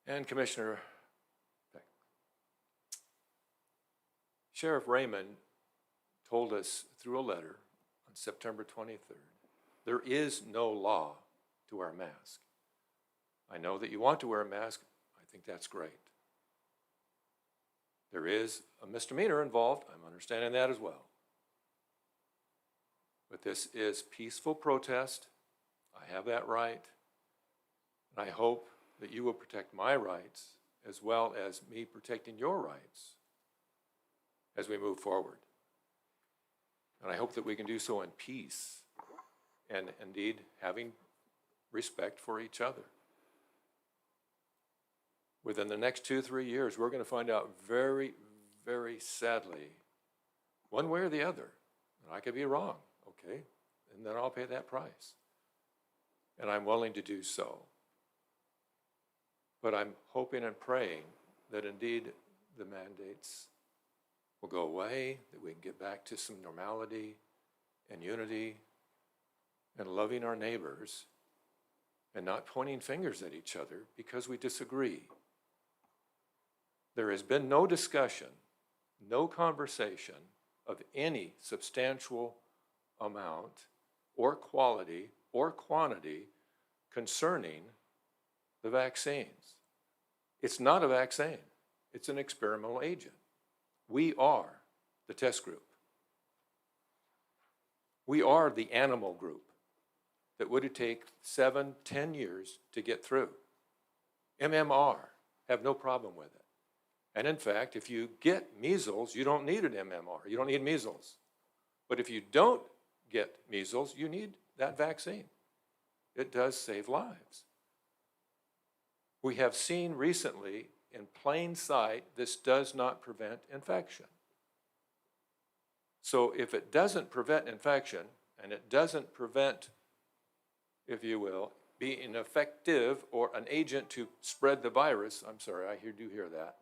And Commissioner, Sheriff Raymond told us through a letter on September 23rd, there is no law to wear a mask. I know that you want to wear a mask. I think that's great. There is a misdemeanor involved. I'm understanding that as well. But this is peaceful protest. I have that right. And I hope that you will protect my rights as well as me protecting your rights as we move forward. And I hope that we can do so in peace and indeed having respect for each other. Within the next 2-3 years, we're going to find out very, very sadly, one way or the other, and I could be wrong, okay, and then I'll pay that price. And I'm willing to do so. But I'm hoping and praying that indeed the mandates will go away, that we can get back to some normality and unity and loving our neighbors and not pointing fingers at each other because we disagree. There has been no discussion, no conversation of any substantial amount or quality or quantity concerning the vaccines. It's not a vaccine. It's an experimental agent. We are the test group. We are the animal group that would take 7-10 years to get through. MMR, have no problem with it. And in fact, if you get measles, you don't need an MMR. You don't need measles. But if you don't get measles, you need that vaccine. It does save lives. We have seen recently in plain sight, this does not prevent infection. So if it doesn't prevent infection, and it doesn't prevent, if you will, being effective or an agent to spread the virus, I'm sorry, I do hear that,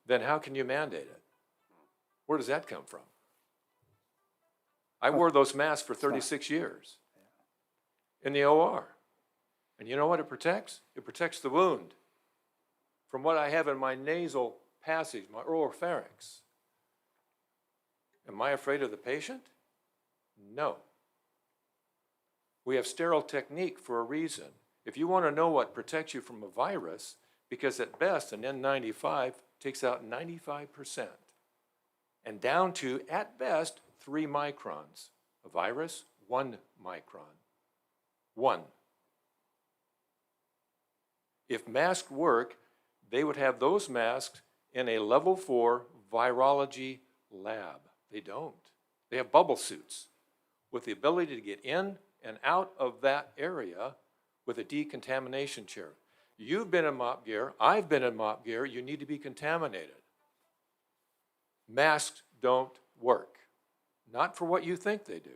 then how can you mandate it? Where does that come from? I wore those masks for 36 years in the OR. And you know what it protects? It protects the wound from what I have in my nasal passage, my oropharynx. Am I afraid of the patient? No. We have sterile technique for a reason. If you want to know what protects you from a virus, because at best an N95 takes out 95%, and down to, at best, 3 microns. A virus, 1 micron. 1. If masks work, they would have those masks in a level 4 virology lab. They don't. They have bubble suits with the ability to get in and out of that area with a decontamination chair. You've been in mop gear, I've been in mop gear, you need to be contaminated. Masks don't work. Not for what you think they do.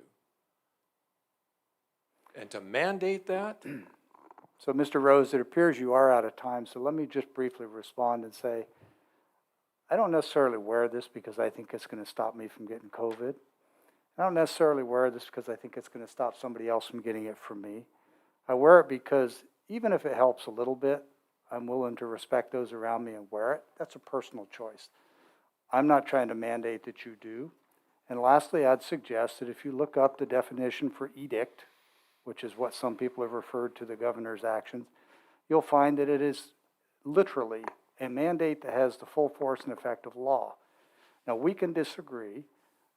And to mandate that, So, Mr. Rose, it appears you are out of time, so let me just briefly respond and say, I don't necessarily wear this because I think it's going to stop me from getting COVID. I don't necessarily wear this because I think it's going to stop somebody else from getting it from me. I wear it because even if it helps a little bit, I'm willing to respect those around me and wear it. That's a personal choice. I'm not trying to mandate that you do. And lastly, I'd suggest that if you look up the definition for edict, which is what some people have referred to the governor's actions, you'll find that it is literally a mandate that has the full force and effect of law. Now, we can disagree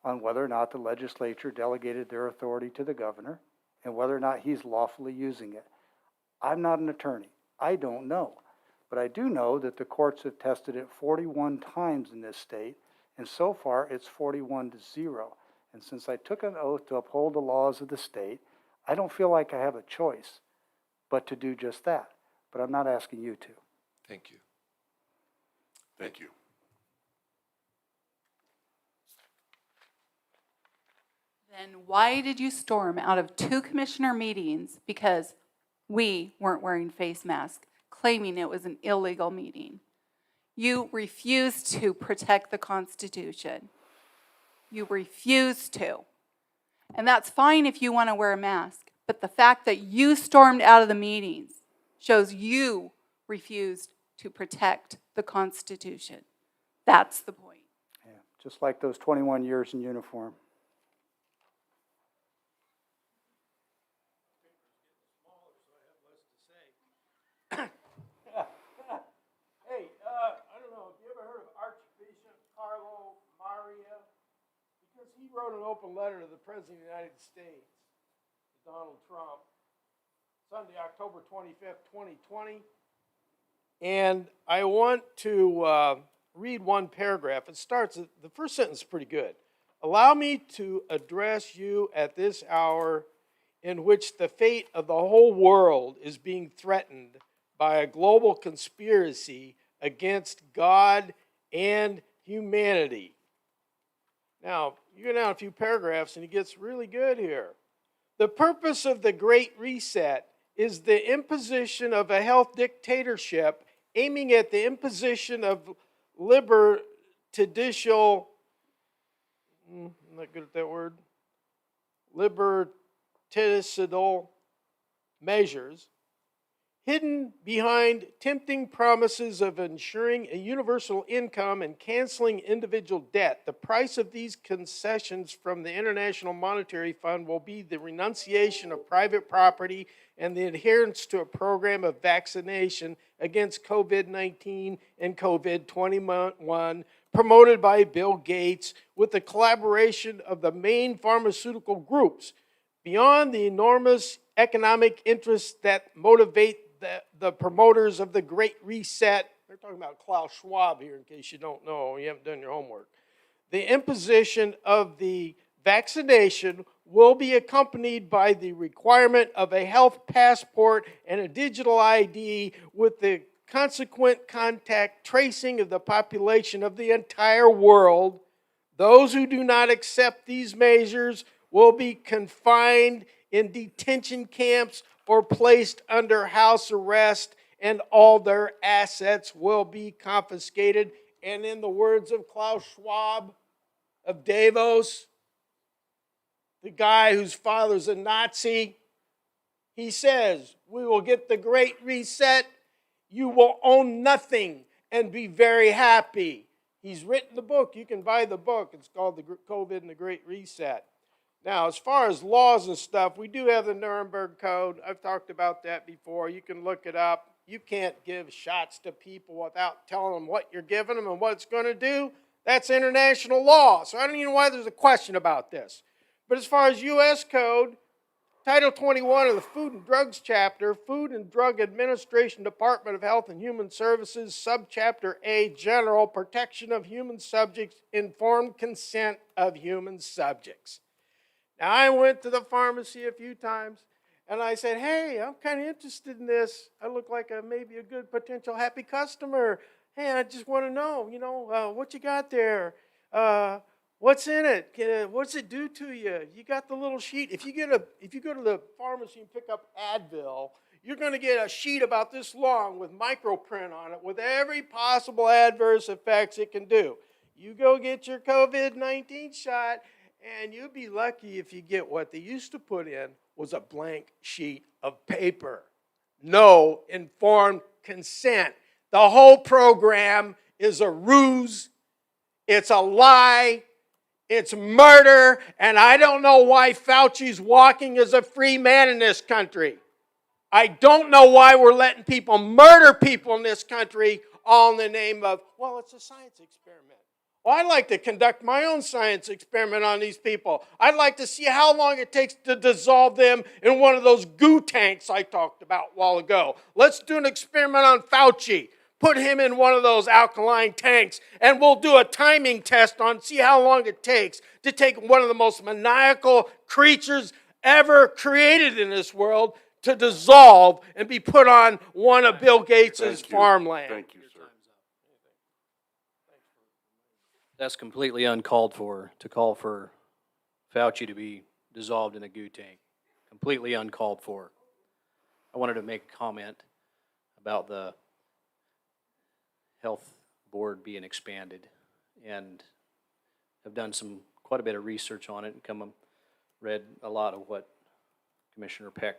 on whether or not the legislature delegated their authority to the governor and whether or not he's lawfully using it. I'm not an attorney. I don't know. But I do know that the courts have tested it 41 times in this state, and so far it's 41-0. And since I took an oath to uphold the laws of the state, I don't feel like I have a choice but to do just that. But I'm not asking you to. thank you. Thank you. Then why did you storm out of 2 commissioner meetings because we weren't wearing face masks, claiming it was an illegal meeting? You refused to protect the Constitution. You refused to. And that's fine if you want to wear a mask, but the fact that you stormed out of the meetings shows you refused to protect the Constitution. That's the point. Yeah, just like those 21 years in uniform. Hey, I don't know, have you ever heard of Archbishop Carlo Maria? Because he wrote an open letter to the President of the United States, Donald Trump, Sunday, October 25th, 2020. And I want to read one paragraph. It starts, the first sentence is pretty good. Allow me to address you at this hour in which the fate of the whole world is being threatened by a global conspiracy against God and humanity. Now, you go down a few paragraphs and it gets really good here. The purpose of the Great Reset is the imposition of a health dictatorship aiming at the imposition of liberticidal, I'm not good at that word, liberticidal measures hidden behind tempting promises of ensuring a universal income and canceling individual debt. The price of these concessions from the International Monetary Fund will be the renunciation of private property and the adherence to a program of vaccination against COVID-19 and COVID-21 promoted by Bill Gates with the collaboration of the main pharmaceutical groups. Beyond the enormous economic interests that motivate the promoters of the Great Reset, they're talking about Klaus Schwab here in case you don't know, you haven't done your homework. The imposition of the vaccination will be accompanied by the requirement of a health passport and a digital ID with the consequent contact tracing of the population of the entire world. Those who do not accept these measures will be confined in detention camps or placed under house arrest, and all their assets will be confiscated. And in the words of Klaus Schwab of Davos, the guy whose father's a Nazi, he says, we will get the Great Reset, you will own nothing and be very happy. He's written the book, you can buy the book, it's called The COVID and the Great Reset. Now, as far as laws and stuff, we do have the Nuremberg Code. I've talked about that before. You can look it up. You can't give shots to people without telling them what you're giving them and what it's going to do. That's international law. So I don't even know why there's a question about this. But as far as U.S. code, Title 21 of the Food and Drugs Chapter, Food and Drug Administration, Department of Health and Human Services, Subchapter A, General Protection of Human Subjects, Informed Consent of Human Subjects. Now, I went to the pharmacy a few times, and I said, hey, I'm kind of interested in this. I look like maybe a good potential happy customer. Hey, I just want to know, what you got there? What's in it? What's it do to you? You got the little sheet. If you go to the pharmacy and pick up Advil, you're going to get a sheet about this long with microprint on it with every possible adverse effects it can do. You go get your COVID-19 shot, and you'll be lucky if you get what they used to put in was a blank sheet of paper. No informed consent. The whole program is a ruse. It's a lie. It's murder. And I don't know why Fauci's walking as a free man in this country. I don't know why we're letting people murder people in this country all in the name of, well, it's a science experiment. Well, I'd like to conduct my own science experiment on these people. I'd like to see how long it takes to dissolve them in one of those goo tanks I talked about a while ago. Let's do an experiment on Fauci. Put him in one of those alkaline tanks, and we'll do a timing test on see how long it takes to take one of the most maniacal creatures ever created in this world to dissolve and be put on one of Bill Gates' farmland. Thank you, sir. That's completely uncalled for, to call for Fauci to be dissolved in a goo tank. Completely uncalled for. I wanted to make a comment about the health board being expanded, and I've done quite a bit of research on it and read a lot of what Commissioner Peck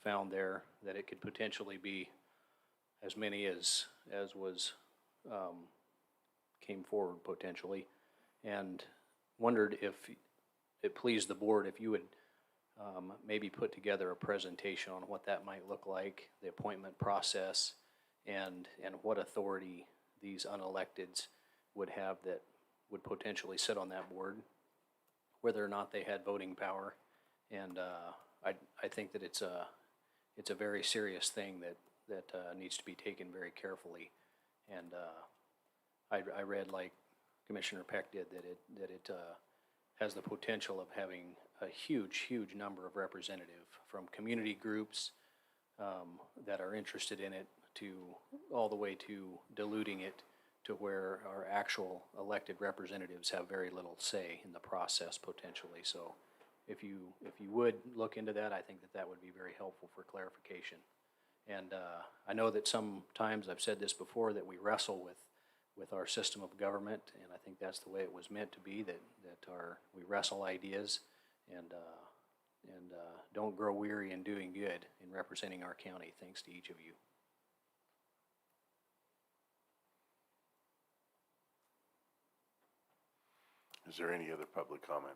found there, that it could potentially be as many as was came forward potentially, and wondered if it pleased the board if you would maybe put together a presentation on what that might look like, the appointment process, and what authority these unelecteds would have that would potentially sit on that board, whether or not they had voting power. And I think that it's a very serious thing that needs to be taken very carefully. And I read, like Commissioner Peck did, that it has the potential of having a huge number of representatives from community groups that are interested in it, to all the way to diluting it to where our actual elected representatives have very little say in the process potentially. So if you would look into that, I think that would be very helpful for clarification. And I know that sometimes, I've said this before, that we wrestle with our system of government, and I think that's the way it was meant to be, that we wrestle ideas and don't grow weary in doing good in representing our county. Thanks to each of you. Is there any other public comment?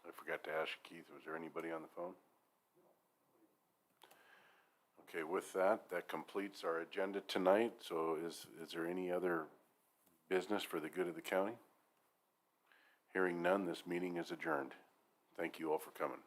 I forgot to ask you, Keith, was there anybody on the phone? Okay, with that completes our agenda tonight. So is there any other business for the good of the county? Hearing none, this meeting is adjourned. Thank you all for coming.